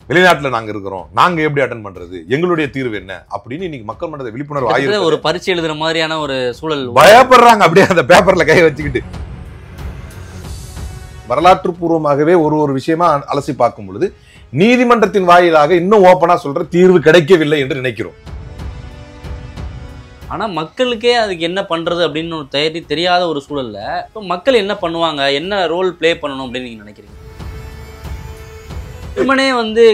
வெளிநாட்டுல நாங்க இருக்கிறோம், நாங்க எப்படி அட்டன் பண்றது, எங்களுடைய தீர்வு என்ன அப்படின்னு இன்னைக்கு மக்கள் மன்றத்தை விழிப்புணர்வு ஆயிருக்கு. ஒரு பரீட்சை எழுதுற மாதிரியான ஒரு சூழல் பயப்படுறாங்க. அப்படியே அந்த பேப்பர்ல கையை வச்சுக்கிட்டு வரலாற்று பூர்வமாகவே ஒரு விஷயமா அலசி பார்க்கும் பொழுது நீதிமன்றத்தின் வாயிலாக இன்னும் ஓப்பனா சொல்ற தீர்வு கிடைக்கவில்லை என்று நினைக்கிறோம். ஆனா மக்களுக்கே அதுக்கு என்ன பண்றது அப்படின்னு ஒரு தெரியாத ஒரு சூழல்ல மக்கள் என்ன பண்ணுவாங்க, என்ன ரோல் பிளே பண்ணணும் அப்படின்னு நீங்க நினைக்கிறீங்க? வெறுமனே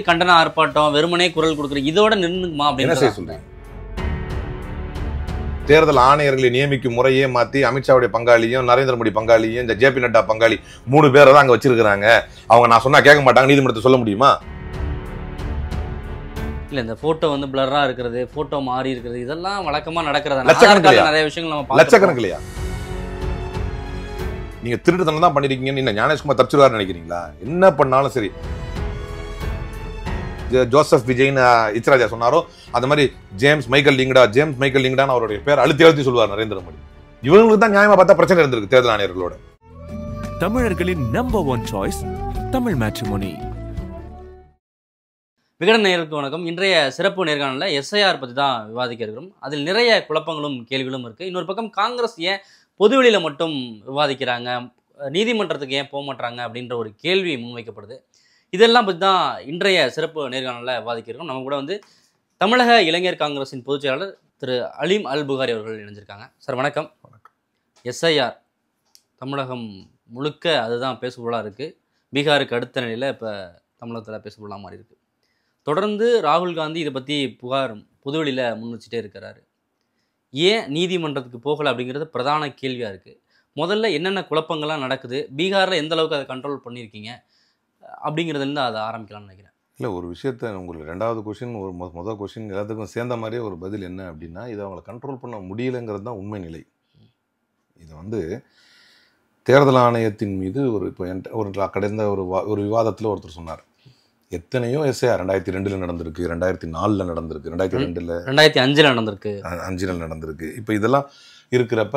கண்டன ஆர்ப்பாட்டம், வெறுமனே குரல் கொடுக்குற இதோட நின்னுக்குமா அப்படின்னு சொல்றீங்க? தேர்தல் ஆணையர்களை நியமிக்கும் முறையே மாத்தி அமித்ஷாவுடைய பங்காளியும் நரேந்திர மோடி பங்காளியும் இந்த ஜேபி நட்டா பங்காளி 3 பேரை தான் அங்க வச்சிருக்காங்க. அவங்க நான் சொன்னா கேட்க மாட்டாங்க, நீதிமன்றத்தை சொல்ல முடியுமா? இல்ல இந்த போட்டோ பிளரா இருக்கிறது, போட்டோ மாறி இருக்கிறது, இதெல்லாம் வழக்கமா நடக்கிறதா? நிறைய விஷயங்கள் நம்ம லட்சக்கணக்கிலையா நீங்க திருட்டுத்தனம் தான் பண்ணிருக்கீங்கன்னு ஞானேஷ்குமார் தப்பிச்சிருவாரு நினைக்கிறீங்களா? என்ன பண்ணாலும் சரி, ஜோசப் விஜய்னு இச்ராஜா சொன்னாரோ அந்த மாதிரி ஜேம்ஸ் மைக்கேல் லிங்கடான்னு அவருடைய பேர் அழுத்தி சொல்லுவார் நரேந்திர மோடி. இவங்களுக்கு தான் நியாயமா பார்த்தா பிரச்சனை இருந்திருக்கு தேர்தல் ஆணையர்களோட. தமிழர்களின் number 1 choice Tamil matrimony. Vikatan நேயர்களுக்கு வணக்கம். இன்றைய சிறப்பு நேர்காணல எஸ்ஐஆர் பற்றி தான் விவாதிக்க இருக்கிறோம். அதில் நிறைய குழப்பங்களும் கேள்விகளும் இருக்குது. இன்னொரு பக்கம் காங்கிரஸ் ஏன் பொதுவெளியில் மட்டும் விவாதிக்கிறாங்க, நீதிமன்றத்துக்கு ஏன் போக மாட்டாங்க அப்படின்ற ஒரு கேள்வி முன்வைக்கப்படுது. இதெல்லாம் பற்றி தான் இன்றைய சிறப்பு நேர்காணலில் விவாதிக்கிறோம். நம்ம கூட தமிழக இளைஞர் காங்கிரஸின் பொதுச் செயலாளர் திரு அலீம் அல் புகாரி அவர்கள் இணைஞ்சிருக்காங்க. சார் வணக்கம். வணக்கம். எஸ்ஐஆர் தமிழகம் முழுக்க அதுதான் பேசுபொருளாக இருக்குது. பீகாருக்கு அடுத்த நிலையில் இப்போ தமிழகத்தில் பேசுபொருளாக மாறி இருக்குது. தொடர்ந்து ராகுல் காந்தி இதை பற்றி புகார் பொதுவெளியில் முன் வச்சுட்டே இருக்கிறாரு. ஏன் நீதிமன்றத்துக்கு போகலை அப்படிங்கிறது பிரதான கேள்வியாக இருக்குது. முதல்ல என்னென்ன குழப்பங்கள்லாம் நடக்குது, பீகாரில் எந்த அளவுக்கு அதை கண்ட்ரோல் பண்ணியிருக்கீங்க அப்படிங்கிறதுலேருந்து அதை ஆரம்பிக்கலாம்னு நினைக்கிறேன். இல்லை, ஒரு விஷயத்த உங்களுக்கு 2வது கொஸ்டின் ஒரு முதல் கொஸ்டின் எல்லாத்துக்கும் சேர்ந்த மாதிரியே ஒரு பதில் என்ன அப்படின்னா, இதை அவங்களை கண்ட்ரோல் பண்ண முடியலைங்கிறது தான் உண்மை நிலை. இது தேர்தல் ஆணையத்தின் மீது ஒரு கடந்த ஒரு விவாதத்தில் ஒருத்தர் சொன்னார், எத்தனையோ எஸ்ஐஆர் 2002 நடந்திருக்கு, 2004 நடந்திருக்கு, 2005 நடந்திருக்கு. இப்போ இதெல்லாம் இருக்கிறப்ப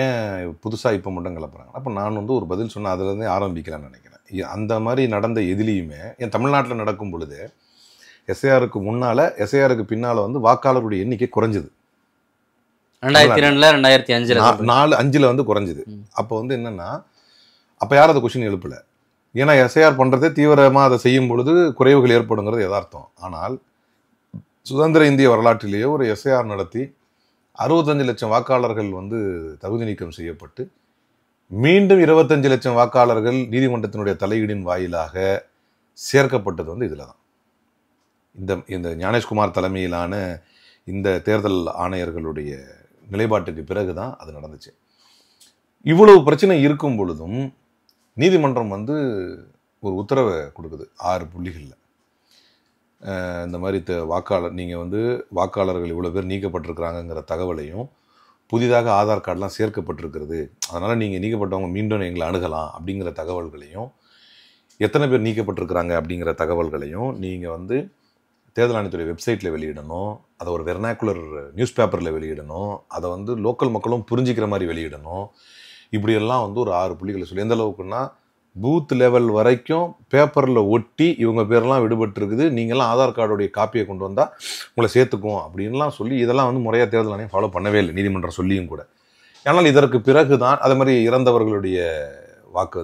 ஏன் புதுசாக இப்போ மட்டும் கிளப்புறாங்க? அப்போ நான் ஒரு பதில் சொன்னேன், அதுலேருந்தே ஆரம்பிக்கலான்னு நினைக்கிறேன். அந்த மாதிரி நடந்த எதிலையுமே என் தமிழ்நாட்டில் நடக்கும் பொழுது எஸ்ஐஆருக்கு முன்னால் எஸ்ஐஆருக்கு பின்னால் வாக்காளருடைய எண்ணிக்கை குறைஞ்சிது. 2002 2005 குறைஞ்சிது. அப்போ என்னன்னா, அப்போ யாரும் அதை கொஸ்டின் எழுப்பலை. ஏன்னா எஸ்ஐஆர் பண்ணுறதே தீவிரமாக அதை செய்யும் பொழுது குறைவுகள் ஏற்படுங்கிறது யதார்த்தம். ஆனால் சுதந்திர இந்திய வரலாற்றிலேயே ஒரு எஸ்ஐஆர் நடத்தி 65 லட்சம் வாக்காளர்கள் தகுதி நீக்கம் செய்யப்பட்டு மீண்டும் 25 லட்சம் வாக்காளர்கள் நீதிமன்றத்தினுடைய தலையீடின் வாயிலாக சேர்க்கப்பட்டது இதில் தான். இந்த ஞானேஷ்குமார் தலைமையிலான இந்த தேர்தல் ஆணையர்களுடைய நிலைப்பாட்டுக்கு பிறகு தான் அது நடந்துச்சு. இவ்வளவு பிரச்சனை இருக்கும் பொழுதும் நீதிமன்றம் ஒரு உத்தரவை கொடுக்குது 6 புள்ளிகளில். இந்த மாதிரி நீங்கள் வாக்காளர்கள் இவ்வளோ பேர் நீக்கப்பட்டிருக்கிறாங்கங்கிற தகவலையும், புதிதாக ஆதார் கார்டெலாம் சேர்க்கப்பட்டிருக்கிறது, அதனால் நீங்கள் நீக்கப்பட்டவங்க மீண்டும் எங்களை அணுகலாம் அப்படிங்கிற தகவல்களையும், எத்தனை பேர் நீக்கப்பட்டிருக்கிறாங்க அப்படிங்கிற தகவல்களையும் நீங்கள் தேர்தல் ஆணையத்துடைய வெப்சைட்டில் வெளியிடணும். அதை ஒரு வெர்னாக்குலர் நியூஸ் பேப்பரில் வெளியிடணும். அதை லோக்கல் மக்களும் புரிஞ்சிக்கிற மாதிரி வெளியிடணும். இப்படியெல்லாம் ஒரு 6 புள்ளிகளை சொல்லி, எந்த அளவுக்குன்னா பூத் லெவல் வரைக்கும் பேப்பரில் ஒட்டி இவங்க பேரெல்லாம் விடுபட்டுருக்குது, நீங்கள்லாம் ஆதார் கார்டுடைய காப்பியை கொண்டு வந்தால் உங்களை சேர்த்துக்கும் அப்படின்லாம் சொல்லி இதெல்லாம் முறையாக தேர்தல் ஆணையம் ஃபாலோ பண்ணவே இல்லை, நீதிமன்றம் சொல்லியும் கூட. ஆனால் இதற்கு பிறகு தான் அதே மாதிரி இறந்தவர்களுடைய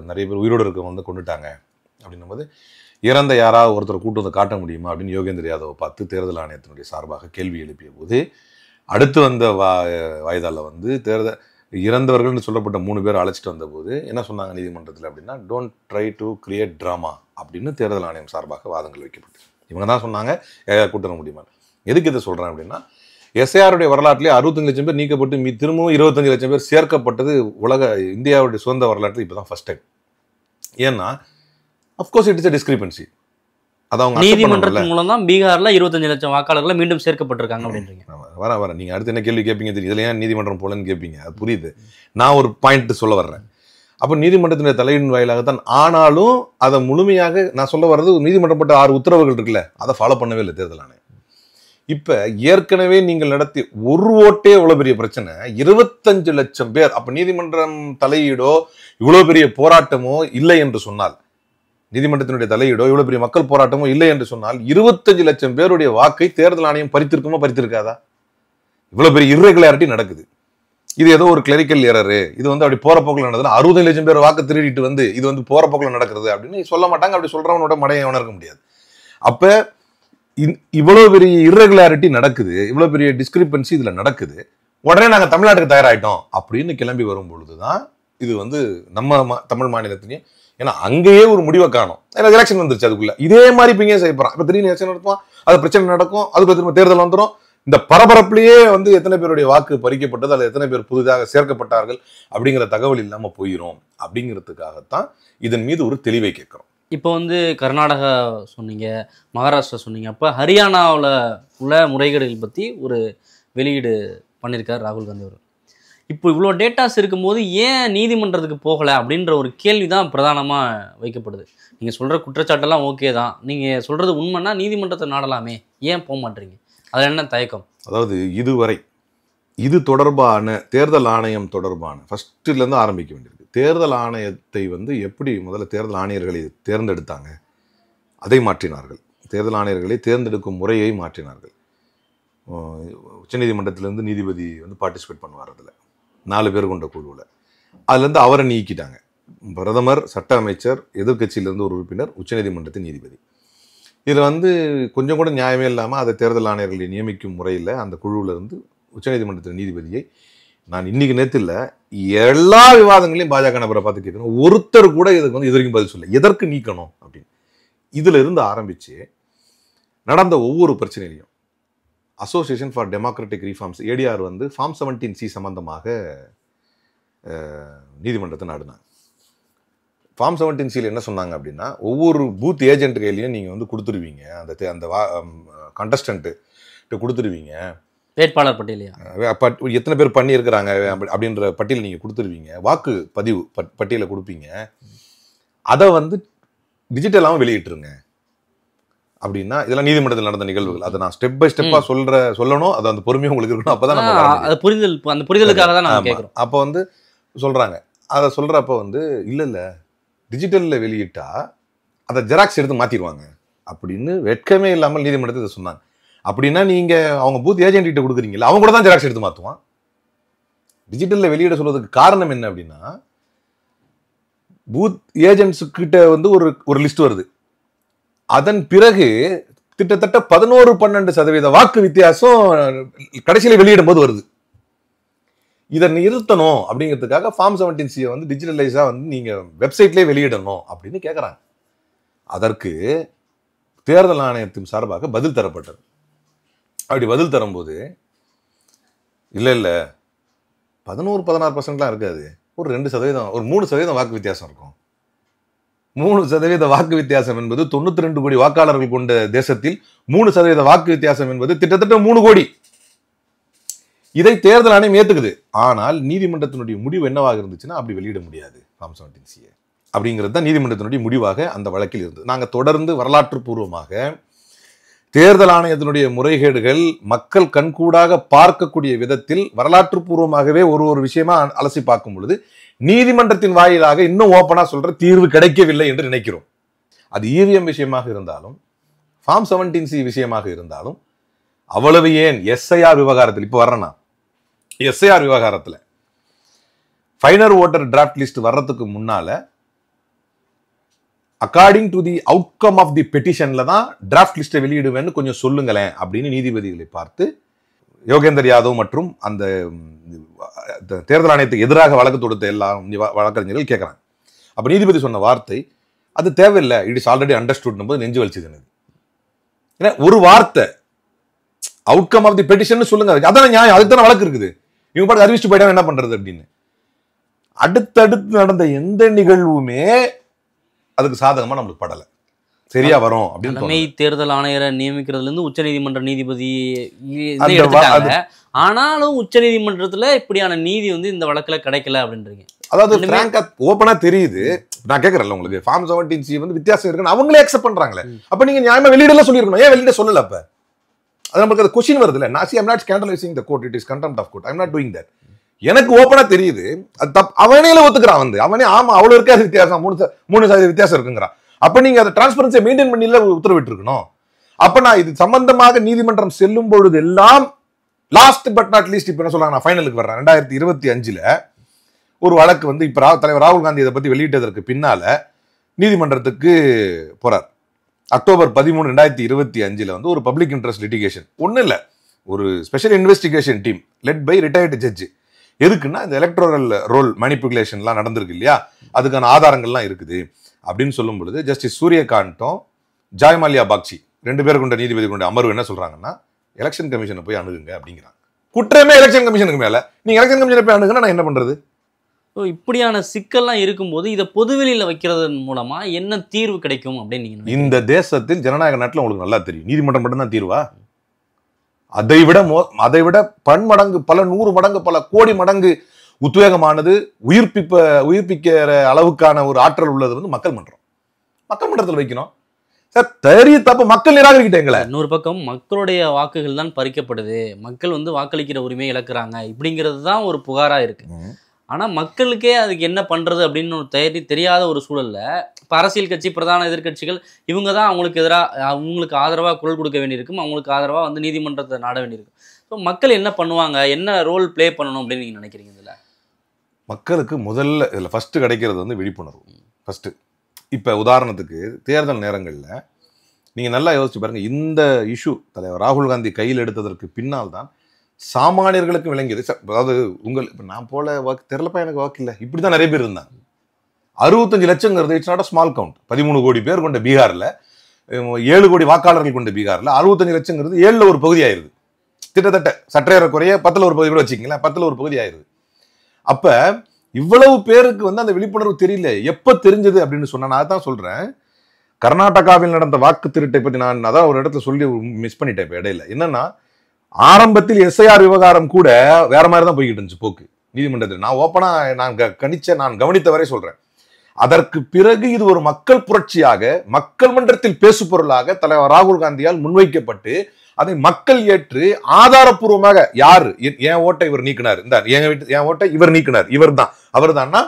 நிறைய பேர் உயிரோடு இருக்கவங்க கொண்டுட்டாங்க அப்படின்னும்போது, இறந்த யாராவது ஒருத்தர் கூட்டு காட்ட முடியுமா அப்படின்னு யோகேந்திர யாதவை பார்த்து தேர்தல் ஆணையத்தினுடைய சார்பாக கேள்வி எழுப்பிய போது, அடுத்து வந்த வாய்தாவில் தேர்தல் இறந்தவர்கள்னு சொல்லப்பட்ட 3 பேர் அழைச்சிட்டு வந்தபோது என்ன சொன்னாங்க நீதிமன்றத்தில் அப்படின்னா, don't try to create drama அப்படின்னு தேர்தல் ஆணையம் சார்பாக வாதங்கள் வைக்கப்பட்டு இவங்க தான் சொன்னாங்க கூட்ட முடியுமா. எதுக்கு இதை சொல்கிறேன் அப்படின்னா, எஸ்ஐஆருடைய வரலாற்றிலே 65 லட்சம் பேர் நீக்கப்பட்டு திரும்பவும் 25 லட்சம் பேர் சேர்க்கப்பட்டது இந்தியாவுடைய சுதந்திர வரலாற்றில் இப்போ தான் ஃபர்ஸ்ட் டைம். ஏன்னா of course it is a discrepancy. நீதிமன்றத்தின் மூலம் தான் பீகார்ல 25 லட்சம் வாக்காளர்கள் மீண்டும் சேர்க்கப்பட்டிருக்காங்க அப்படின்றீங்க. வர நீங்க அடுத்து என்ன கேள்வி கேட்பீங்க தெரியும், இதுல ஏன் நீதிமன்றம் போலன்னு கேட்பீங்க, அது புரியுது. நான் ஒரு பாயிண்ட் சொல்ல வர்றேன். அப்போ நீதிமன்றத்தினுடைய தலையின் வாயிலாகத்தான். ஆனாலும் அதை முழுமையாக நான் சொல்ல வர்றது, நீதிமன்றம் போட்ட 6 உத்தரவுகள் இருக்குல்ல, அதை ஃபாலோ பண்ணவே இல்லை தேர்தல் ஆணையம். இப்ப ஏற்கனவே நீங்கள் நடத்தி ஒரு ஓட்டே இவ்வளவு பெரிய பிரச்சனை, 25 லட்சம் பேர். அப்ப நீதிமன்றம் தலையீடோ இவ்வளவு பெரிய போராட்டமோ இல்லை என்று சொன்னால் நீதிமன்றத்தினுடைய தலையீடோ இவ்வளவு பெரிய மக்கள் போராட்டமோ இல்லை என்று சொன்னால் 25 லட்சம் பேருடைய வாக்கை தேர்தல் ஆணையம் பறித்திருக்குமோ பறித்திருக்காதா? இவ்வளவு பெரிய irregularity நடக்குது. இது ஏதோ ஒரு கிளரிக்கல் எரரு, இது வந்து அப்படி போற போக்கில் நடந்ததுன்னா 60 லட்சம் பேர் வாக்கு திருடிட்டு வந்து இது வந்து போற போக்கில் நடக்கிறது அப்படின்னு சொல்ல மாட்டாங்க. அப்படி சொல்றவனோட மடையை உணர்க்க முடியாது. அப்ப இவ்வளவு பெரிய irregularity நடக்குது, இவ்வளவு பெரிய டிஸ்கிரிபன்சி இதுல நடக்குது, உடனே நாங்க தமிழ்நாட்டுக்கு தயாராயிட்டோம் அப்படின்னு கிளம்பி வரும் பொழுதுதான் இது வந்து நம்ம தமிழ் மாநிலத்திலையும், ஏன்னா அங்கேயே ஒரு முடிவை காணும். ஏன்னா எலெக்ஷன் வந்துருச்சு, அதுக்குள்ள இதே மாதிரி இப்ப இங்கே செய்யப்படுறான். இப்ப திடீர்னு எலெக்ஷன் நடத்துவான், அது பிரச்சனை நடக்கும், அதுக்கு திரும்ப தேர்தல் வந்துடும். இந்த பரபரப்புலயே வந்து எத்தனை பேருடைய வாக்கு பறிக்கப்பட்டது, அல்லது எத்தனை பேர் புதிதாக சேர்க்கப்பட்டார்கள் அப்படிங்கிற தகவல் இல்லாம போயிடும். அப்படிங்கிறதுக்காகத்தான் இதன் மீது ஒரு தெளிவை கேட்கிறோம். இப்போ வந்து கர்நாடகா சொன்னீங்க, மகாராஷ்டிரா சொன்னீங்க, அப்போ ஹரியானாவில் உள்ள முறைகேடுகள் பற்றி ஒரு வெளியீடு பண்ணியிருக்கார் ராகுல் காந்தி அவர். இப்போ இவ்வளோ டேட்டாஸ் இருக்கும்போது ஏன் நீதிமன்றத்துக்கு போகலை அப்படின்ற ஒரு கேள்வி தான் பிரதானமாக வைக்கப்படுது. நீங்கள் சொல்கிற குற்றச்சாட்டெல்லாம் ஓகே தான், நீங்கள் சொல்கிறது உண்மைன்னா நீதிமன்றத்தை நாடலாமே, ஏன் போக மாட்டேறீங்க? அது என்ன தயக்கம்? அதாவது இதுவரை இது தொடர்பான தேர்தல் ஆணையம் தொடர்பான ஃபர்ஸ்ட்லேருந்து ஆரம்பிக்க வேண்டியிருக்கு. தேர்தல் ஆணையத்தை வந்து எப்படி முதல்ல தேர்தல் ஆணையர்களை தேர்ந்தெடுத்தாங்க, அதை மாற்றினார்கள். தேர்தல் ஆணையர்களை தேர்ந்தெடுக்கும் முறையை மாற்றினார்கள். உச்சநீதிமன்றத்திலேருந்து நீதிபதி வந்து பார்ட்டிசிபேட் பண்ணுவார். அதில் 4 பேர் கொண்ட குழுவில் அதுலேருந்து அவரை நீக்கிட்டாங்க. பிரதமர், சட்ட அமைச்சர், எதிர்கட்சியிலேருந்து ஒரு உறுப்பினர், உச்சநீதிமன்றத்தின் நீதிபதி. இதில் வந்து கொஞ்சம் கூட நியாயமே இல்லாமல் அதை தேர்தல் ஆணையர்களை நியமிக்கும் முறையில் அந்த குழுவிலிருந்து உச்சநீதிமன்றத்தின் நீதிபதியை நான் இன்னைக்கு நேரத்தில் எல்லா விவாதங்களையும் பாஜக நபரை பார்த்து கேட்கணும், ஒருத்தர் கூட இதுக்கு வந்து எதிர்க்கும் பதில் சொல்ல, எதற்கு நீக்கணும் அப்படின்னு. இதுல இருந்து ஆரம்பிச்சு நடந்த ஒவ்வொரு பிரச்சனையிலையும் association for democratic reforms ADR வந்து ஃபார்ம் 17C சம்பந்தமாக நீதிமன்றத்தை நாடினாங்க. ஃபார்ம் 17Cயில் என்ன சொன்னாங்க அப்படின்னா, ஒவ்வொரு பூத் ஏஜென்ட் கையிலையும் நீங்கள் வந்து கொடுத்துருவீங்க, அந்த கண்டஸ்டன்ட்டு கொடுத்துருவீங்க, வேட்பாளர் பட்டியலையா எத்தனை பேர் பண்ணியிருக்கிறாங்க அப்படின்ற பட்டியல் நீங்கள் கொடுத்துருவீங்க, வாக்கு பதிவு பட்டியலை கொடுப்பீங்க, அதை வந்து டிஜிட்டலாகவும் வெளியிட்டுருங்க அப்படின்னா. இதெல்லாம் நீதிமன்றத்தில் நடந்த நிகழ்வுகள். அதை நான் ஸ்டெப் பை ஸ்டெப்பாக சொல்லணும், அது அந்த பொறுமையும் உங்களுக்கு இருக்கணும். அப்போ தான் நம்ம புரிதல், அந்த புரிதலுக்காக தான் நான் கேட்குறோம். அப்போ வந்து சொல்கிறாங்க, அதை சொல்கிறப்ப வந்து இல்லை டிஜிட்டலில் வெளியிட்டா அதை ஜெராக்ஸ் எடுத்து மாற்றிடுவாங்க அப்படின்னு வெட்கமே இல்லாமல் நீதிமன்றத்தை இதை சொன்னாங்க. அப்படின்னா நீங்கள் அவங்க பூத் ஏஜென்ட் கொடுக்குறீங்களா, அவங்க கூட தான் ஜெராக்ஸ் எடுத்து மாற்றுவான். டிஜிட்டலில் வெளியிட சொல்றதுக்கு காரணம் என்ன அப்படின்னா, பூத் ஏஜென்ட்ஸுக்கிட்ட வந்து ஒரு லிஸ்ட் வருது, அதன் பிறகு கிட்டத்தட்ட 11-12% வாக்கு வித்தியாசம் கடைசியில் வெளியிடும் போது வருது. இதை நிறுத்தணும் அப்படிங்கிறதுக்காக ஃபார்ம் 17C வந்து டிஜிட்டலைஸாக வந்து நீங்கள் வெப்சைட்லேயே வெளியிடணும் அப்படின்னு கேட்குறாங்க. அதற்கு தேர்தல் ஆணையத்தின் சார்பாக பதில் தரப்பட்டது. அப்படி பதில் தரும்போது இல்லை 11-16% இருக்காது, ஒரு 2%, ஒரு 3% வாக்கு வித்தியாசம் இருக்கும். 3% வாக்கு வித்தியாசம் என்பது 92 கோடி வாக்காளர்கள் கொண்ட தேசத்தில் 3% வாக்கு வித்தியாசம் என்பது கிட்டத்தட்ட 3 கோடி. இதை தேர்தல் ஆணையம் ஏத்துக்குது. ஆனால் நீதிமன்றத்தினுடைய முடிவு என்னவாக இருந்துச்சுன்னா, அப்படி வெளியிட முடியாது ஃபார்ம் 17C அப்படிங்கிறது தான் நீதிமன்றத்தினுடைய முடிவாக அந்த வழக்கில் இருந்தது. நாங்கள் தொடர்ந்து வரலாற்று பூர்வமாக தேர்தல் ஆணையத்தினுடைய முறைகேடுகள் மக்கள் கண்கூடாக பார்க்கக்கூடிய விதத்தில் வரலாற்று பூர்வமாகவே ஒரு விஷயமா அலசி பார்க்கும் பொழுது நீதிமன்றத்தின் வாயிலாக இன்னும் ஓப்பனா சொல்ற தீர்வு கிடைக்கவில்லை என்று நினைக்கிறோம். அது EVM விஷயமாக இருந்தாலும் ஃபார்ம் 17C விஷயமாக இருந்தாலும் அவ்வளவு ஏன் SIR விவகாரத்தில் இப்போ வர்றேன்னா, SIR விவகாரத்தில் ஃபைனல் ஓட்டர் டிராஃப்ட் லிஸ்ட் வர்றதுக்கு முன்னால according to the outcome of the பெட்டிஷன்ல தான் டிராஃப்ட் லிஸ்ட்டை வெளியிடுவேன்னு கொஞ்சம் சொல்லுங்களேன் அப்படின்னு நீதிபதிகளை பார்த்து யோகேந்தர் யாதவ் மற்றும் அந்த தேர்தல் ஆணையத்துக்கு எதிராக வழக்கு தொடுத்த எல்லா வழக்கறிஞர்கள் கேட்குறாங்க. அப்போ நீதிபதி சொன்ன வார்த்தை, அது தேவையில்லை, இட் இஸ் ஆல்ரெடி அண்டர்ஸ்டுட் போது நெஞ்சு வலிச்சது எனக்கு. ஏன்னா ஒரு வார்த்தை அவுட்கம் ஆஃப் தி பெட்டிஷன் சொல்லுங்க, அதான் நியாயம், அதுக்கு தானே வழக்கு இருக்குது. இவங்க பாட்டு அறிவிச்சு போயிட்டா என்ன பண்றது அப்படின்னு. அடுத்தடுத்து நடந்த எந்த நிகழ்வுமே அதுக்கு சாதகமா நம்மளுக்கு படலை. சரியா வரும் அப்படின்னு தேர்தல் ஆணையரை நியமிக்கிறதுல இருந்து உச்ச நீதிமன்ற நீதிபதி எடுத்துட்டாங்க. ஆனாலும் உச்ச நீதிமன்றத்துல இப்படியான நீதி வந்து இந்த வழக்குல கிடைக்கல அப்படின்றீங்க. அதாவது ஓப்பனா தெரியுது. நான் கேட்கறேன் உங்களுக்கு, ஃபார்ம் 17C வந்து வித்தியாசம் இருக்குன்னு அவங்களே அக்செப்ட் பண்றாங்களே, அப்ப நீங்க நியாயமா வெளியிடலாம் சொல்லிருக்கணும், ஏன் வெளியிட சொல்லல? அப்ப அது நமக்கு அது கொஸ்டின் வருது இல்ல. I'm not scandalizing the court, it is contempt of court, I'm not doing that. எனக்கு ஓப்பனா தெரியுது அது தப்பு. அவனே ஒத்துக்கிறான் வந்து, அவனே ஆமா அவ்வளவு இருக்காது வித்தியாசம், 3% வித்தியாசம் இருக்குங்கிறான். அப்ப நீங்க அதை டிரான்ஸ்பரன்சியை மெயின்டைன் பண்ணி உத்தரவிட்டு இருக்கணும். அப்ப நான் இது சம்பந்தமாக நீதிமன்றம் செல்லும் பொழுது எல்லாம் லாஸ்ட் பட் நாட் லீஸ்ட் இப்ப என்ன சொல்றாங்க, நான் ஃபைனலுக்கு வர்றேன். 2025 ஒரு வழக்கு வந்து இப்ப தலைவர் ராகுல் காந்தி இதை பத்தி வெளியிட்டதற்கு பின்னால நீதிமன்றத்துக்கு போறார். அக்டோபர் 13, 2025 வந்து ஒரு பப்ளிக் இன்ட்ரெஸ்ட் லிட்டிகேஷன், ஒன்றும் இல்லை, ஒரு special investigation team led by retired judge. எதுக்குன்னா இந்த எலக்ட்ரல் ரோல் மேனிபுலேஷன்லாம் நடந்திருக்கு இல்லையா, அதுக்கான ஆதாரங்கள்லாம் இருக்குது அப்படின்னு சொல்லும் பொழுது ஜஸ்டிஸ் சூரியகாந்தும் ஜாய்மாலியா பாக்சி 2 பேர் கொண்ட நீதிபதி கொண்ட அமர்வு என்ன சொல்றாங்கன்னா, எலெக்ஷன் கமிஷனை போய் அணுகுங்க அப்படிங்கிறாங்க. குற்றமே எலெக்ஷன் கமிஷனுக்கு மேல, நீங்க எலெக்ஷன் கமிஷனை போய் அணுகுன்னா நான் என்ன பண்றது? ஸோ இப்படியான சிக்கல்லாம் இருக்கும்போது இதை பொதுவெளியில் வைக்கிறதன் மூலமா என்ன தீர்வு கிடைக்கும் அப்படின்னு நீங்க நினைக்கிறீங்க? இந்த தேசத்தில் ஜனநாயக நாட்டில் உங்களுக்கு நல்லா தெரியும், நீதிமன்றம் மட்டும்தான் தீர்வா? அதை விட பன்மடங்கு, பல 100 மடங்கு, பல கோடி மடங்கு உத்வேகமானது, உயிர்ப்பிக்கிற அளவுக்கான ஒரு ஆற்றல் உள்ளது வந்து மக்கள் மன்றத்தில் வைக்கணும். சார் தெரிய தப்பு மக்கள் நிராகரிக்கிட்டேங்களே. இன்னொரு பக்கம் மக்களுடைய வாக்குகள் தான் பறிக்கப்படுது, மக்கள் வந்து வாக்களிக்கிற உரிமையை இழக்கிறாங்க இப்படிங்கிறது தான் ஒரு புகாரா இருக்கு. ஆனா மக்களுக்கே அதுக்கு என்ன பண்றது அப்படின்னு ஒரு தெரியாத ஒரு சூழல்ல இப்ப அரசியல் கட்சி, பிரதான எதிர்கட்சிகள் இவங்க தான் அவங்களுக்கு எதிராக, அவங்களுக்கு ஆதரவா குரல் கொடுக்க வேண்டியிருக்கும், அவங்களுக்கு ஆதரவா வந்து நீதிமன்றத்தை நாட வேண்டியிருக்கும். ஸோ மக்கள் என்ன பண்ணுவாங்க, என்ன ரோல் பிளே பண்ணணும் அப்படின்னு நீங்க நினைக்கிறீங்க? இதுல மக்களுக்கு முதல்ல இதுல ஃபர்ஸ்ட் கிடைக்கிறது வந்து விழிப்புணர்வு. ஃபர்ஸ்ட் இப்ப உதாரணத்துக்கு தேர்தல் நேரங்கள்ல நீங்க நல்லா யோசிச்சு பாருங்க, இந்த இஷ்யூ தலைவர் ராகுல் காந்தி கையில் எடுத்ததற்கு பின்னால் தான் சாமானியர்களுக்கு விளங்கியது. அதாவது இப்ப நான் போல வாக்கு தெரியலப்பா, எனக்கு வாக்கு இல்லை, இப்படிதான் நிறைய பேர் இருந்தாங்க. 65 லட்சங்கிறது it's not a small count. 13 கோடி பேர் கொண்ட பீகார்ல, 7 கோடி வாக்காளர்கள் கொண்ட பீகார்ல 65 லட்சங்கிறது 7ல் ஒரு பகுதி ஆயிருது. கிட்டத்தட்ட சற்றேற குறைய 10ல் ஒரு பகுதி கூட வச்சுக்கீங்களேன், 10ல் ஒரு பகுதி ஆயிருது. அப்ப இவ்வளவு பேருக்கு வந்து அந்த விழிப்புணர்வு தெரியல. எப்ப தெரிஞ்சது அப்படின்னு சொன்னா, நான் தான் சொல்றேன், கர்நாடகாவில் நடந்த வாக்கு திருட்டை பத்தி நான் அதான் ஒரு இடத்துல சொல்லி மிஸ் பண்ணிட்டேன். இப்ப இடையில என்னன்னா, ஆரம்பத்தில் எஸ்ஐஆர் விவகாரம் கூட வேற மாதிரி தான் போய்கிட்டு இருந்துச்சு போக்கு நீதிமன்றத்தில். நான் ஓப்பனா நான் கவனித்த வரை சொல்றேன். அதற்கு பிறகு இது ஒரு மக்கள் புரட்சியாக, மக்கள் மன்றத்தில் பேசு பொருளாக தலைவர் ராகுல் காந்தியால் முன்வைக்கப்பட்டு அதை மக்கள் ஏற்று ஆதாரப்பூர்வமாக, யாரு என் ஓட்டை இவர் நீக்கினார், இந்த என் ஓட்டை இவர் நீக்கினார், இவர் தான் அவர் தான்னா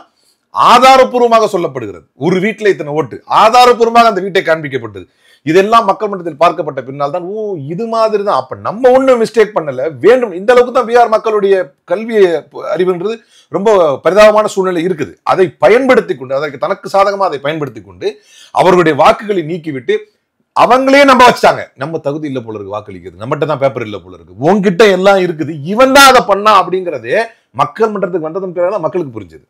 ஆதாரப்பூர்வமாக சொல்லப்படுகிறது. ஒரு வீட்டில் இத்தனை ஓட்டு ஆதாரப்பூர்வமாக அந்த வீட்டை காண்பிக்கப்பட்டது. இதெல்லாம் மக்கள் மன்றத்தில் பார்க்கப்பட்ட பின்னால் தான், ஓ இது மாதிரி தான், அப்ப நம்ம ஒன்றும் மிஸ்டேக் பண்ணல, வேண்டும். இந்த அளவுக்கு தான் பீகார் மக்களுடைய கல்வி அறிவுன்றது ரொம்ப பரிதாபமான சூழ்நிலை இருக்குது. அதை பயன்படுத்தி கொண்டு, அதற்கு தனக்கு சாதகமாக அதை பயன்படுத்தி கொண்டு அவர்களுடைய வாக்குகளை நீக்கிவிட்டு அவங்களே நம்ப வச்சாங்க. நம்ம தகுதி இல்லை போல இருக்கு வாக்களிக்கிறது, நம்மகிட்ட தான் பேப்பர் இல்லை போல இருக்கு, உங்ககிட்ட எல்லாம் இருக்குது, இவன் தான் அதை பண்ணா அப்படிங்கிறதே மக்கள் மன்றத்துக்கு வந்ததன் பிறகு மக்களுக்கு புரிஞ்சது.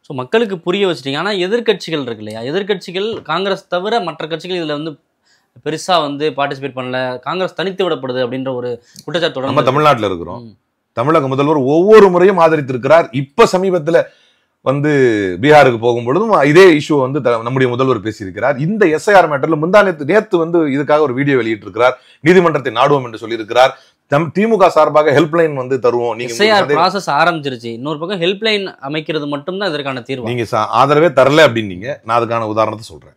ஸோ மக்களுக்கு புரிய வச்சுட்டீங்க. ஆனால் எதிர்கட்சிகள் இருக்கு இல்லையா, எதிர்கட்சிகள் காங்கிரஸ் தவிர மற்ற கட்சிகள் இதில் வந்து பெருசா வந்து பார்ட்டிசிபேட் பண்ணல, காங்கிரஸ் தனித்து விடப்படுது அப்படின்ற ஒரு குற்றச்சாட்டு நம்ம தமிழ்நாட்டில் இருக்கிறோம். தமிழக முதல்வர் ஒவ்வொரு முறையும் ஆதரித்திருக்கிறார். இப்ப சமீபத்துல வந்து பீகாருக்கு போகும் பொழுதும் இதே இஷ்யூ வந்து நம்முடைய முதல்வர் பேசியிருக்கிறார். இந்த எஸ்ஐஆர் மேட்டர்ல நேத்து வந்து இதுக்காக ஒரு வீடியோ வெளியிட்டிருக்கிறார். நீதிமன்றத்தை நாடுவோம் என்று சொல்லியிருக்கிறார். திமுக சார்பாக ஹெல்ப்லைன் வந்து தருவோம். ப்ராசஸ் ஆரம்பிச்சிருச்சு. இன்னொரு பக்கம் ஹெல்ப்லைன் அமைக்கிறது மட்டும் தான் இதற்கான தீர்வு. நீங்க ஆதரவே தரல அப்படின்னீங்க. நான் அதுக்கான உதாரணத்தை சொல்றேன்.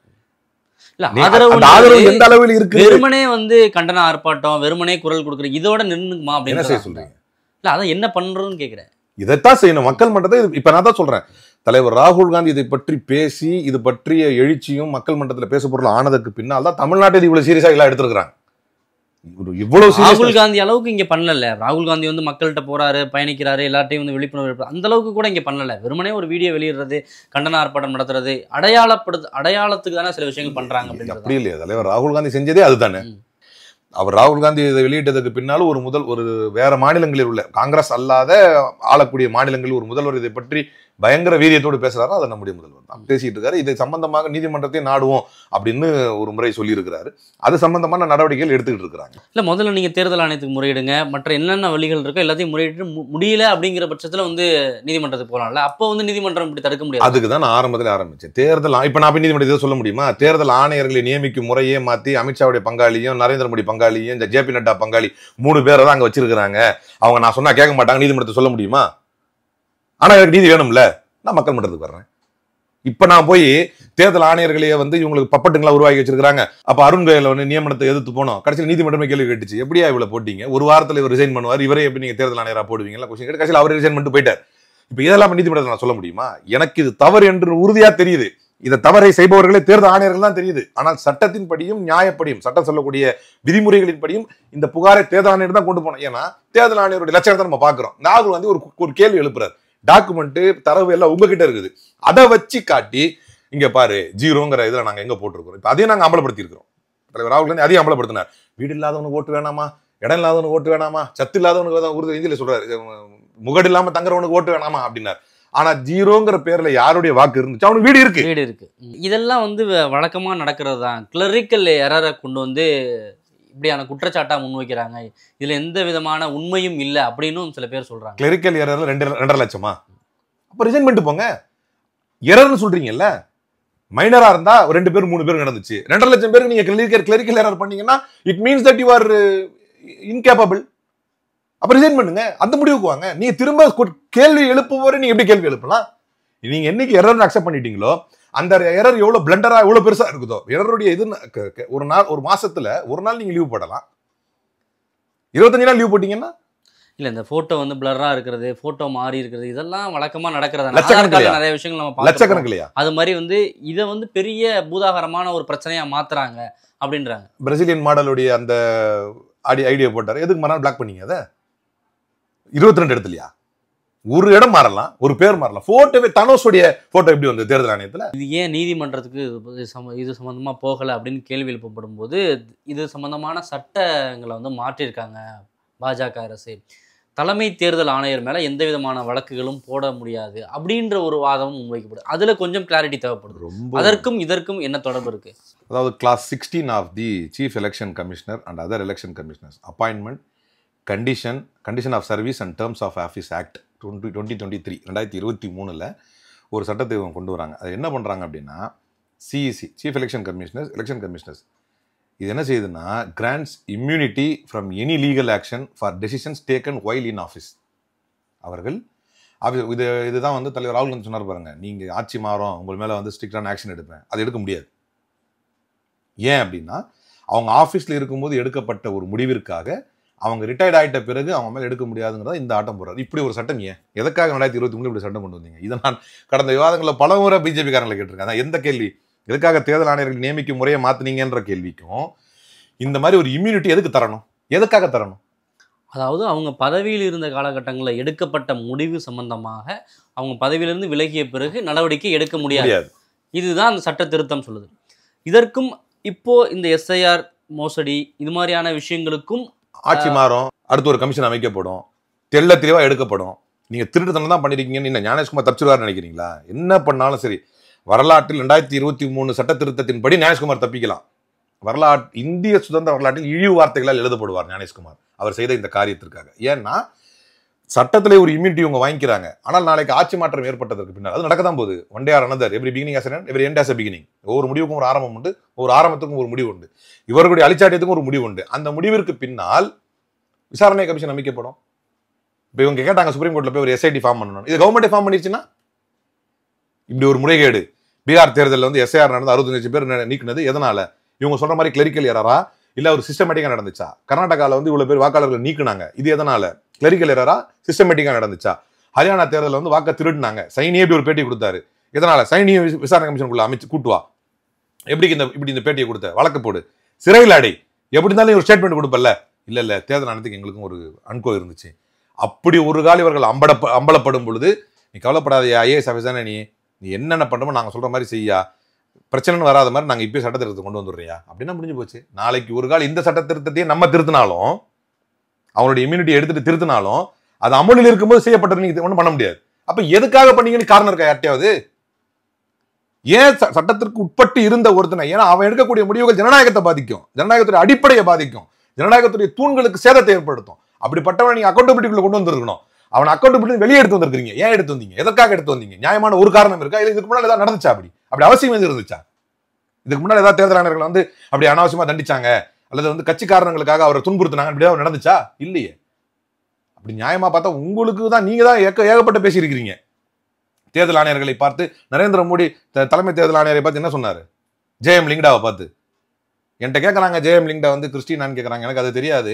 ஆதரவு எந்த அளவில் இருக்கு? வெறுமனே வந்து கண்டன ஆர்ப்பாட்டம், வெறுமனே குரல் கொடுக்குற இதோட நின்னுக்குமா அப்படின்னு சொல்றீங்க? இல்ல அதான் என்ன பண்றதுன்னு கேக்குறேன். இதைத்தான் செய்யணும் மக்கள் மன்றத்தை. இப்ப நான் தான் சொல்றேன், தலைவர் ராகுல் காந்தி இதை பற்றி பேசி இது பற்றிய எழுச்சியும் மக்கள் மன்றத்தில் பேச பொருள் ஆனதுக்கு பின்னால் தான் தமிழ்நாட்டில் இவ்வளவு சீரியஸா எல்லாம் எடுத்திருக்கிறாங்க. ராகுல் காந்தி அளவுக்கு இங்க பண்ணல. ராகுல் காந்தி வந்து மக்கள்கிட்ட போறாரு, பயணிக்கிறாரு, எல்லாத்தையும் வந்து விழிப்புணர்வு, அந்த அளவுக்கு கூட இங்க பண்ணல. வெறுமனே ஒரு வீடியோ வெளியிடுறது, கண்டன ஆர்ப்பாட்டம் நடத்துறது, அடையாளத்துக்கு தானே சில விஷயங்கள் பண்றாங்க. அப்படி இல்லையா? தலைவர் ராகுல் காந்தி செஞ்சதே அதுதானே. அவர் ராகுல் காந்தி இதை வெளியிட்டதுக்கு பின்னாலும் ஒரு வேற மாநிலங்களில் உள்ள காங்கிரஸ் அல்லாத ஆளக்கூடிய மாநிலங்களில் ஒரு முதல்வர் இதை பற்றி பயங்கர வீரியத்தோடு பேசுறாரு. அதை நம்முடைய முதல்வர் தான் பேசிட்டு இருக்காரு. இதை சம்பந்தமாக நீதிமன்றத்தை நாடுவோம் அப்படின்னு ஒரு முறை சொல்லி இருக்கிறாரு. அது சம்பந்தமான நடவடிக்கைகள் எடுத்துக்கிட்டு இருக்கிறாங்க. இல்ல முதல்ல நீங்க தேர்தல் ஆணையத்துக்கு முறையிடுங்க, மற்ற என்னென்ன வழிகள் இருக்கோ எல்லாத்தையும் முறையிட்டு முடியல அப்படிங்கிற பட்சத்துல வந்து நீதிமன்றத்துக்கு போகலாம்ல. அப்போ வந்து நீதிமன்றம் இப்படி தடுக்க முடியாது. அதுக்கு தான் நான் ஆரம்பத்தில் ஆரம்பிச்சேன். தேர்தல் இப்ப நான் நீதிமன்றத்தை சொல்ல முடியுமா? தேர்தல் ஆணையர்களை நியமிக்கும் முறையே மாத்தி அமித்ஷாவுடைய பங்காளியும் நரேந்திர மோடி பங்காளியும் இந்த ஜே பி நட்டா பங்காளி 3 பேரை தான் அங்க வச்சிருக்கிறாங்க. அவங்க நான் சொன்னா கேட்க மாட்டாங்க. நீதிமன்றத்தை சொல்ல முடியுமா? ஆனா எனக்கு நீதி வேணும்ல, நான் மக்கள் மன்றத்துக்கு வர்றேன். இப்ப நான் போய் தேர்தல் ஆணையர்களையே வந்து இவங்களுக்கு பப்பட்டுங்களா உருவாக்கி வச்சிருக்காங்க. அப்ப அருண் கோயல் வந்து நியமனத்தை எதிர்த்து போனோம். கடைசியில் நீதிமன்றமே கேள்வி கேட்டுச்சு, எப்படியா இவ்வளவு போட்டீங்க, ஒரு வாரத்தில் இவர் ரிசைன் பண்ணுவார், இவரே எப்படி நீங்க தேர்தல் ஆணையரா போடுவீங்களா கொஸ்டின் கேட்டு கடைசியில் அவர் ரிசைன் பண்ணிட்டு போயிட்டார். இப்ப இதெல்லாம் நீதிமன்றத்தில் நான் சொல்ல முடியுமா? எனக்கு இது தவறு என்று உறுதியா தெரியுது. இதை தவறை செய்பவர்களே தேர்தல் ஆணையர்கள் தான் தெரியுது. ஆனால் சட்டத்தின்படியும் நியாயப்படியும் சட்டம் சொல்லக்கூடிய விதிமுறைகளின்படியும் இந்த புகாரை தேர்தல் ஆணையர் தான் கொண்டு போனோம். ஏன்னா தேர்தல் ஆணையருடைய லட்சணத்தை நம்ம பாக்குறோம். ராகுல் காந்தி ஒரு கேள்வி எழுப்புறாரு, டாக்குமெண்ட் தரவு எல்லாம் உங்ககிட்ட இருக்குது, அதை வச்சு காட்டி இங்க பாரு ஜீரோங்கிற இதுல நாங்க எங்க போட்டிருக்கிறோம். இப்ப அதையும் நாங்க அமலப்படுத்தி இருக்கிறோம். தலைவர் ராகுல் காந்தி அதையும் அமலப்படுத்தினார். வீடு இல்லாதவனுக்கு ஓட்டு வேணாமா, இடம் இல்லாதவனுக்கு ஓட்டு வேணாமா, சத்து இல்லாதவனுக்கு இந்தியில சொல்றாரு, முகடு இல்லாம தங்குறவனுக்கு ஓட்டு வேணாமா அப்படின்னாரு. ஆனா ஜீரோங்கிற பேர்ல யாருடைய வாக்கு இருந்துச்சு, அவனுக்கு வீடு இருக்கு. இதெல்லாம் வந்து வழக்கமா நடக்கிறது தான். கிளரிக்கல் எரரை கொண்டு வந்து இப்படியான குற்றச்சாட்டா முன்வைக்கிறாங்க. இதுல எந்த விதமான உண்மையும் இல்லை அப்படின்னு சில பேர் சொல்றாங்க. கிளரிக்கல் எரர்ல 2.5 லட்சமா? அப்ப ரிசைன் பண்ணிட்டு போங்க. எரர்னு சொல்றீங்கல்ல, மைனரா இருந்தா 2 பேர் 3 பேர் நடந்துச்சு. 2.5 லட்சம் பேருக்கு நீங்க கிளரிக்கல் எரர் பண்ணீங்கன்னா it means that you are incapable. அப்ப ரிசைன் பண்ணுங்க, அந்த முடிவுக்கு வாங்க. நீங்க திரும்ப கேள்வி எழுப்புவரை நீங்க எப்படி கேள்வி எழுப்பலாம்? நீங்க என்னைக்கு எரர் அக்செப்ட் பண்ணிட்டீங்களோ அந்த எரர் எவ்வளவு பிளண்டரா எவ்வளவு பெருசா இருக்குதோ, எரருடைய இது ஒரு நாள் ஒரு மாசத்துல ஒரு நாள் நீங்க லீவ் போடலாம். 25 நாள் லீவ் போட்டீங்கன்னா இல்ல இந்த போட்டோ வந்து பிளரா இருக்கிறது, போட்டோ மாறி இருக்கிறது, இதெல்லாம் வழக்கமா நடக்கிறதா. நிறைய விஷயங்கள் நம்ம லட்சக்கணக்கிலையா அது மாதிரி வந்து இதை வந்து பெரிய பூதாகரமான ஒரு பிரச்சனையா மாத்துறாங்க அப்படின்றாங்க. பிரசிலியன் மாடலுடைய அந்த ஐடியா போட்டாரு, எதுக்கு மறுநாள் பிளாக் பண்ணீங்க? அதை 22 இடத்துலயா? ஒரு இடம் மாறலாம், ஒரு பேர் மாறலாம். போட்டோவே தனோஸுடைய போட்டோ எப்படி வந்து தேர்தல் ஆணையத்துல? இது ஏன் நீதிமன்றத்துக்கு இது சம்பந்தமா போகல அப்படின்னு கேள்வி எழுப்பப்படும் போது இது சம்பந்தமான சட்டங்களை வந்து மாற்றிருக்காங்க பாஜக அரசு. தலைமை தேர்தல் ஆணையர் மேல எந்த விதமான வழக்குகளும் போட முடியாது அப்படின்ற ஒரு வாதமும் முன்வைக்கப்படுது. அதுல கொஞ்சம் கிளாரிட்டி தேவைப்படுது. அதற்கும் இதற்கும் என்ன தொடர்பு இருக்கு? அதாவது clause 16 of the chief election commissioner and other election commissioners appointment condition of service and terms of office act 2023 ஒரு சட்டத்தை இவங்க கொண்டு வராங்க. அது என்ன பண்ணுறாங்க அப்படின்னா, சிஇசி சீஃப் எலெக்ஷன் கமிஷனர்ஸ் இது என்ன செய்யுதுன்னா, grants immunity from any legal action for decisions taken while in office. அவர்கள் இதுதான் வந்து தலைவர் ராகுல் காந்தி சொன்னார் பாருங்க, நீங்கள் ஆட்சி மாறும் உங்கள் மேலே வந்து ஸ்ட்ரிக்டான ஆக்ஷன் எடுப்பேன். அது எடுக்க முடியாது. ஏன் அப்படின்னா, அவங்க ஆஃபீஸில் இருக்கும்போது எடுக்கப்பட்ட ஒரு முடிவிற்காக அவங்க ரிட்டையர்ட் ஆகிட்ட பிறகு அவங்க மேலே எடுக்க முடியாதுங்கிறத இந்த ஆட்டம் போடுறாரு. இப்படி ஒரு சட்டம் ஏன், எதுக்காக 2023 இப்படி சட்டம் கொண்டு வந்தீங்க? இதை நான் கடந்த விவாதங்களில் பல முறை பிஜேபி காரங்களை கேட்டிருக்கேன். அதான் எந்த கேள்வி, எதுக்காக தேர்தல் ஆணையர்கள் நியமிக்கும் முறையை மாற்றினீங்கன்ற கேள்விக்கும் இந்த மாதிரி ஒரு இம்யூனிட்டி எதுக்கு தரணும், எதுக்காக தரணும்? அதாவது அவங்க பதவியில் இருந்த காலகட்டங்களில் எடுக்கப்பட்ட முடிவு சம்பந்தமாக அவங்க பதவியிலிருந்து விலகிய பிறகு நடவடிக்கை எடுக்க முடியாது. இதுதான் அந்த சட்ட திருத்தம் சொல்லுது. இதற்கும் இப்போ இந்த எஸ்ஐஆர் மோசடி இது மாதிரியான விஷயங்களுக்கும் ஆட்சி மாறும், அடுத்து ஒரு கமிஷன் அமைக்கப்படும், தெள்ள தெளிவா எடுக்கப்படும். நீங்க திருட்டுத்தனம் தான் பண்ணிருக்கீங்கன்னு என்ன ஞானேஷ்குமார் தப்பிச்சிருவாரு நினைக்கிறீங்களா? என்ன பண்ணாலும் சரி, வரலாற்றில் 2023 சட்ட திருத்தத்தின்படி ஞானேஷ்குமார் தப்பிக்கலாம். இந்திய சுதந்திர வரலாற்றில் இழிவு வார்த்தைகளால் எழுதப்படுவார் ஞானேஷ்குமார் அவர் செய்த இந்த காரியத்திற்காக. ஏன்னா சட்டத்திலே ஒரு இம்யூனிட்டி இவங்க வாங்கிக்கிறாங்க. ஆனால் நாளைக்கு ஆட்சி மாற்றம் ஏற்பட்டதற்கு பின்னால் அது நடக்க தான் போகுது. One day or another, every beginning has an every end has a beginning. ஒவ்வொரு முடிவுக்கும் ஒரு ஆரம்பம் உண்டு, ஒரு ஆரம்பத்துக்கும் ஒரு முடிவு உண்டு. இவர்களுடைய அழிச்சாட்டியத்துக்கும் ஒரு முடிவு உண்டு. அந்த முடிவிற்கு பின்னால் விசாரணை கமிஷன் அமைக்கப்படும். இப்போ இவங்க கேட்டாங்க சுப்ரீம் கோர்ட்ல போய் ஒரு எஸ்ஐடி ஃபார்ம் பண்ணணும். இது கவர்மெண்டே ஃபார்ம் பண்ணிருச்சுன்னா இப்படி ஒரு முறைகேடு. பீகார் தேர்தலில் வந்து எஸ்ஐஆர் நடந்து 65 லட்சம் பேர் நீக்கினது எதனால? இவங்க சொல்ற மாதிரி கிளரிக்கல் எரரா இல்ல ஒரு சிஸ்டமேட்டிக்கா நடந்துச்சா? கர்நாடகாவில் வந்து இவ்வளவு பேர் வாக்காளர்கள் நீக்குனாங்க, இது எதனால? கிளரிக்கல் எரரா சிஸ்டமேட்டிக்கா நடந்துச்சா? ஹரியானா தேர்தலில் வந்து வாக்க திருடுனாங்க, சைனியே இப்படி ஒரு பேட்டி கொடுத்தாரு, எதனால? சைனியை விசாரணை கமிஷனுக்குள்ள அமைச்சு கூட்டுவா, எப்படி இந்த பேட்டியை கொடுத்த, வழக்கு போடு, சிறையில் அடை, எப்படி இருந்தாலும் ஒரு ஸ்டேட்மெண்ட் கொடுப்பல்ல. இல்ல தேர்தல் ஆணையத்துக்கு எங்களுக்கும் ஒரு அன்கோ இருந்துச்சு. அப்படி ஒரு கால இவர்கள் அம்பலப்படும் பொழுது நீ கவலைப்படாத ஐஏஎஸ் ஆஃபீஸான நீ என்னென்ன பண்றோமோ நாங்க சொல்ற மாதிரி செய்யா, பிரச்சனைன்னு வராத மாதிரி நாங்கள் இப்போ சட்ட திருத்தத்தை கொண்டு வந்துடுறியா அப்படின்னா முடிஞ்சு போச்சு. நாளைக்கு ஒரு கால் இந்த சட்ட திருத்தத்தையே நம்ம திருத்தினாலும், அவனுடைய இம்யூனிட்டி எடுத்துட்டு திருத்தினாலும், அது அமலில் இருக்கும்போது செய்யப்பட்டது நீங்க ஒன்றும் பண்ண முடியாது. அப்ப எதுக்காக பண்ணீங்கன்னு காரணம் இருக்கா யார்ட்டையாவது? ஏன் சட்டத்திற்கு உட்பட்டு இருந்த ஒருத்தனை, ஏன்னா அவன் எடுக்கக்கூடிய முடிவுகள் ஜனநாயகத்தை பாதிக்கும், ஜனநாயகத்துடைய அடிப்படையை பாதிக்கும், ஜனநாயகத்துடைய தூண்களுக்கு சேதத்தை ஏற்படுத்தும். அப்படிப்பட்டவனை நீங்க அக்கௌண்டபிலிட்டிக்குள்ள கொண்டு வந்திருக்கணும். அவன் அக்கௌண்டபிலிட்டி வெளியே எடுத்து வந்திருக்கீங்க. ஏன் எடுத்து வந்தீங்க? எதற்காக எடுத்து வந்தீங்க? நியாயமான ஒரு காரணம் இருக்கா? இல்லை இதுக்கு முன்னாடி ஏதாவது நடந்துச்சா? அப்படி அவசியம் எது இருந்துச்சா? இதுக்கு முன்னாடி ஏதாவது தேர்தல் ஆணையர்கள் வந்து அப்படி அனாவசியமா தண்டிச்சாங்க அல்லது வந்து கட்சி காரணங்களுக்காக அவரை துன்புறுத்தினாங்க அப்படியே நடந்துச்சா? இல்லையே. அப்படி நியாயமா பார்த்தா உங்களுக்கு தான், நீங்க தான் ஏகப்பட்ட பேசியிருக்கிறீங்க. தேர்தல் ஆணையர்களை பார்த்து நரேந்திர மோடி தலைமை தேர்தல் ஆணையரை பார்த்து என்ன சொன்னாரு? ஜேஎம் லிங்டாவை பார்த்து என்கிட்ட கேட்கறாங்க, ஜேஎம் லிங்டா வந்து கிறிஸ்டினான்னு கேட்கறாங்க. எனக்கு அது தெரியாது,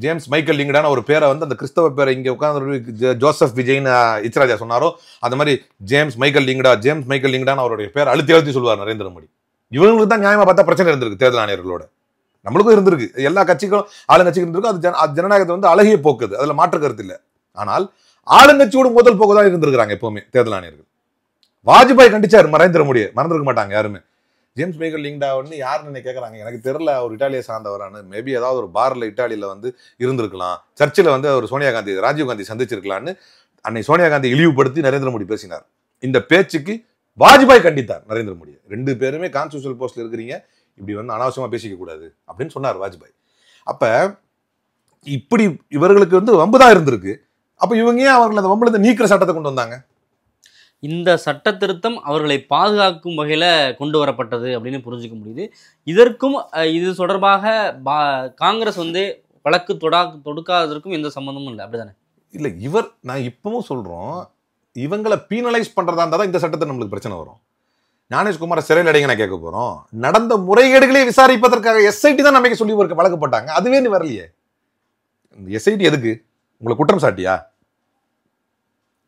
ஜேம்ஸ் மைக்கேல் லிங்கடான ஒரு பேரை வந்து அந்த கிறிஸ்தவ பேரை இங்கே உட்காந்து ஜோசப் விஜய்னு இச்ராஜா சொன்னாரோ அந்த மாதிரி ஜேம்ஸ் மைக்கேல் லிங்கடான அவருடைய பேர் அழுத்தி சொல்லுவார் நரேந்திர மோடி. இவங்களுக்கு தான் நியாயமா பார்த்தா பிரச்சனை இருந்திருக்கு தேர்தல் ஆணையர்களோட. நம்மளுக்கும் இருந்திருக்கு, எல்லா கட்சிக்கும் ஆளுங்கட்சிக்கும் இருந்திருக்கும். அது ஜனநாயகத்தை வந்து அழகிய போக்குது, அதுல மாற்று கருத்து இல்லை. ஆனால் ஆளுங்கட்சியோட முதல் போக்கு தான் இருந்திருக்கிறாங்க எப்பவுமே தேர்தல் ஆணையர்கள். வாஜ்பாய் கண்டிச்சார் நரேந்திர மோடியை, மறந்துருக்க மாட்டாங்க யாருமே. ஜேம்ஸ் மைக்கேல் லிங்கடா வந்து யாருன்னு கேட்குறாங்க, எனக்கு தெரியல, அவர் இட்டாலியை சார்ந்தவரானு. மேபி ஏதாவது ஒரு பார்ல இட்டாலியில் வந்து இருந்திருக்கலாம், சர்ச்சில் வந்து அவர் சோனியா காந்தி ராஜீவ் காந்தி சந்திச்சிருக்கலான்னு அன்னை சோனியா காந்தி இழிவுபடுத்தி நரேந்திர மோடி பேசினார். இந்த பேச்சுக்கு வாஜ்பாய் கண்டித்தார் நரேந்திர மோடியை. 2 பேருமே கான்ஸ்டிடியூஷனல் போஸ்ட்ல இருக்கிறீங்க, இப்படி வந்து அனாவசியமா பேசிக்க கூடாது அப்படின்னு சொன்னார் வாஜ்பாய். அப்ப இப்படி இவர்களுக்கு வந்து வம்பு தான் இருந்திருக்கு. அப்ப இவங்க ஏன் அவர்கள் அந்த வம்புல இருந்து நீக்கிற சட்டத்தை கொண்டு வந்தாங்க? இந்த சட்ட திருத்தம் அவர்களை பாதுகாக்கும் வகையில் கொண்டு வரப்பட்டது அப்படின்னு புரிஞ்சுக்க முடியுது. இதற்கும் இது தொடர்பாக காங்கிரஸ் வந்து வழக்கு தொடுக்காததற்கும் எந்த சம்பந்தமும் இல்லை, அப்படிதானே? இல்லை, நான் இப்பவும் சொல்றோம், இவங்களை பீனலைஸ் பண்றதா இருந்தால் தான் இந்த சட்டத்தை நம்மளுக்கு பிரச்சனை வரும். ஞானேஷ்குமார சிறையில் அடைங்க நான் கேட்க போறோம். நடந்த முறைகேடுகளை விசாரிப்பதற்காக எஸ்ஐடி தான் நமக்கு சொல்லி ஒரு வழக்கு போட்டாங்க, அதுவே நீ வரலையே. எஸ்ஐடி எதுக்கு? உங்களை குற்றம் சாட்டியா?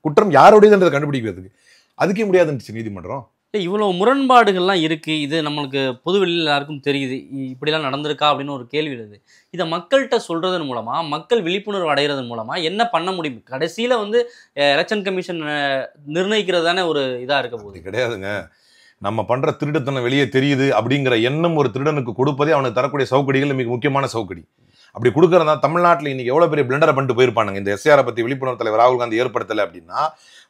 குற்றம் யாருடையதுன்றதை கண்டுபிடிக்கிறதுக்கு அதுக்கே முடியாதுன்னு நீதிமன்றம். இவ்வளவு முரண்பாடுகள்லாம் இருக்கு, இது நம்மளுக்கு பொதுவெளியில் எல்லாருக்கும் தெரியுது, இப்படிலாம் நடந்திருக்கா அப்படின்னு ஒரு கேள்வி வருது. இதை மக்கள்கிட்ட சொல்றதன் மூலமா, மக்கள் விழிப்புணர்வு அடைகிறதன் மூலமா என்ன பண்ண முடியும்? கடைசியில வந்து எலெக்ஷன் கமிஷன் நிர்ணயிக்கிறது தானே ஒரு இதா இருக்க போகுது. கிடையாதுங்க. நம்ம பண்ற திருட்டுத்தனம் வெளியே தெரியுது அப்படிங்கிற எண்ணம் ஒரு திருடனுக்கு கொடுப்பதே அவனுக்கு தரக்கூடிய சவுக்கடிகள் மிக முக்கியமான சவுக்கடி. அப்படி கொடுக்கறதா தமிழ்நாட்டில் இன்னைக்கு எவ்வளவு பெரிய பிளண்டரை பண்ணிட்டு போயிருப்பானுங்க. இந்த எஸ்ஆரை பத்தி விழிப்புணர்வு தலைவர் ராகுல் காந்தி ஏற்படுத்தலை அப்படின்னா,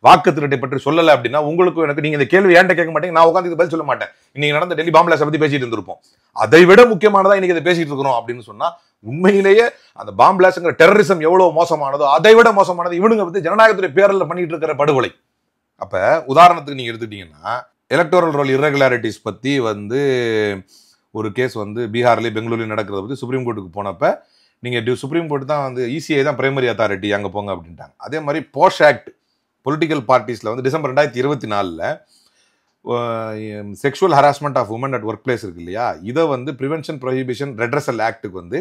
வாக்கு திருட்டை பற்றி சொல்லலை அப்படின்னா, உங்களுக்கும் எனக்கு நீங்க இந்த கேள்வி ஏன்ட்ட கேட்க மாட்டீங்க, நான் உட்காந்து பதில் சொல்ல மாட்டேன். இன்னைக்கு நடந்த டெல்லி பாம் பிளாஸ்ட் பத்தி பேசிட்டு இருந்திருப்போம். அதை விட முக்கியமானதா இன்னைக்கு இதை பேசிட்டு இருக்கிறோம் அப்படின்னு சொன்னா, உண்மையிலேயே அந்த பாம் பிளாஸ்ட்ங்கிற டெரரிசம் எவ்வளவு மோசமானதோ அதை விட மோசமானது இவனுங்க வந்து ஜனநாயகத்துடைய பேரில் பண்ணிட்டு இருக்கிற படுகொலை. அப்ப உதாரணத்துக்கு நீங்க எடுத்துட்டீங்கன்னா, எலக்டோரல் ரோல் இர்ரெகுலாரிட்டிஸ் பத்தி வந்து ஒரு கேஸ் வந்து பீகார்லயும் பெங்களூர்லயும் நடக்கிறத பத்தி சுப்ரீம் கோர்ட்டுக்கு போனப்ப, நீங்க சுப்ரீம் கோர்ட் தான் வந்து இசிஐ தான் பிரைமரி அத்தாரிட்டி, அங்கே போங்க அப்படின்ட்டாங்க. அதே மாதிரி போஷ் ஆக்ட் பொலிட்டிக்கல் பார்ட்டிஸில் வந்து December 2024 sexual harassment of women at workplace இருக்கு இல்லையா, இதை வந்து ப்ரிவென்ஷன் ப்ரொஹிபிஷன் ரெட்ரஸல் ஆக்டுக்கு வந்து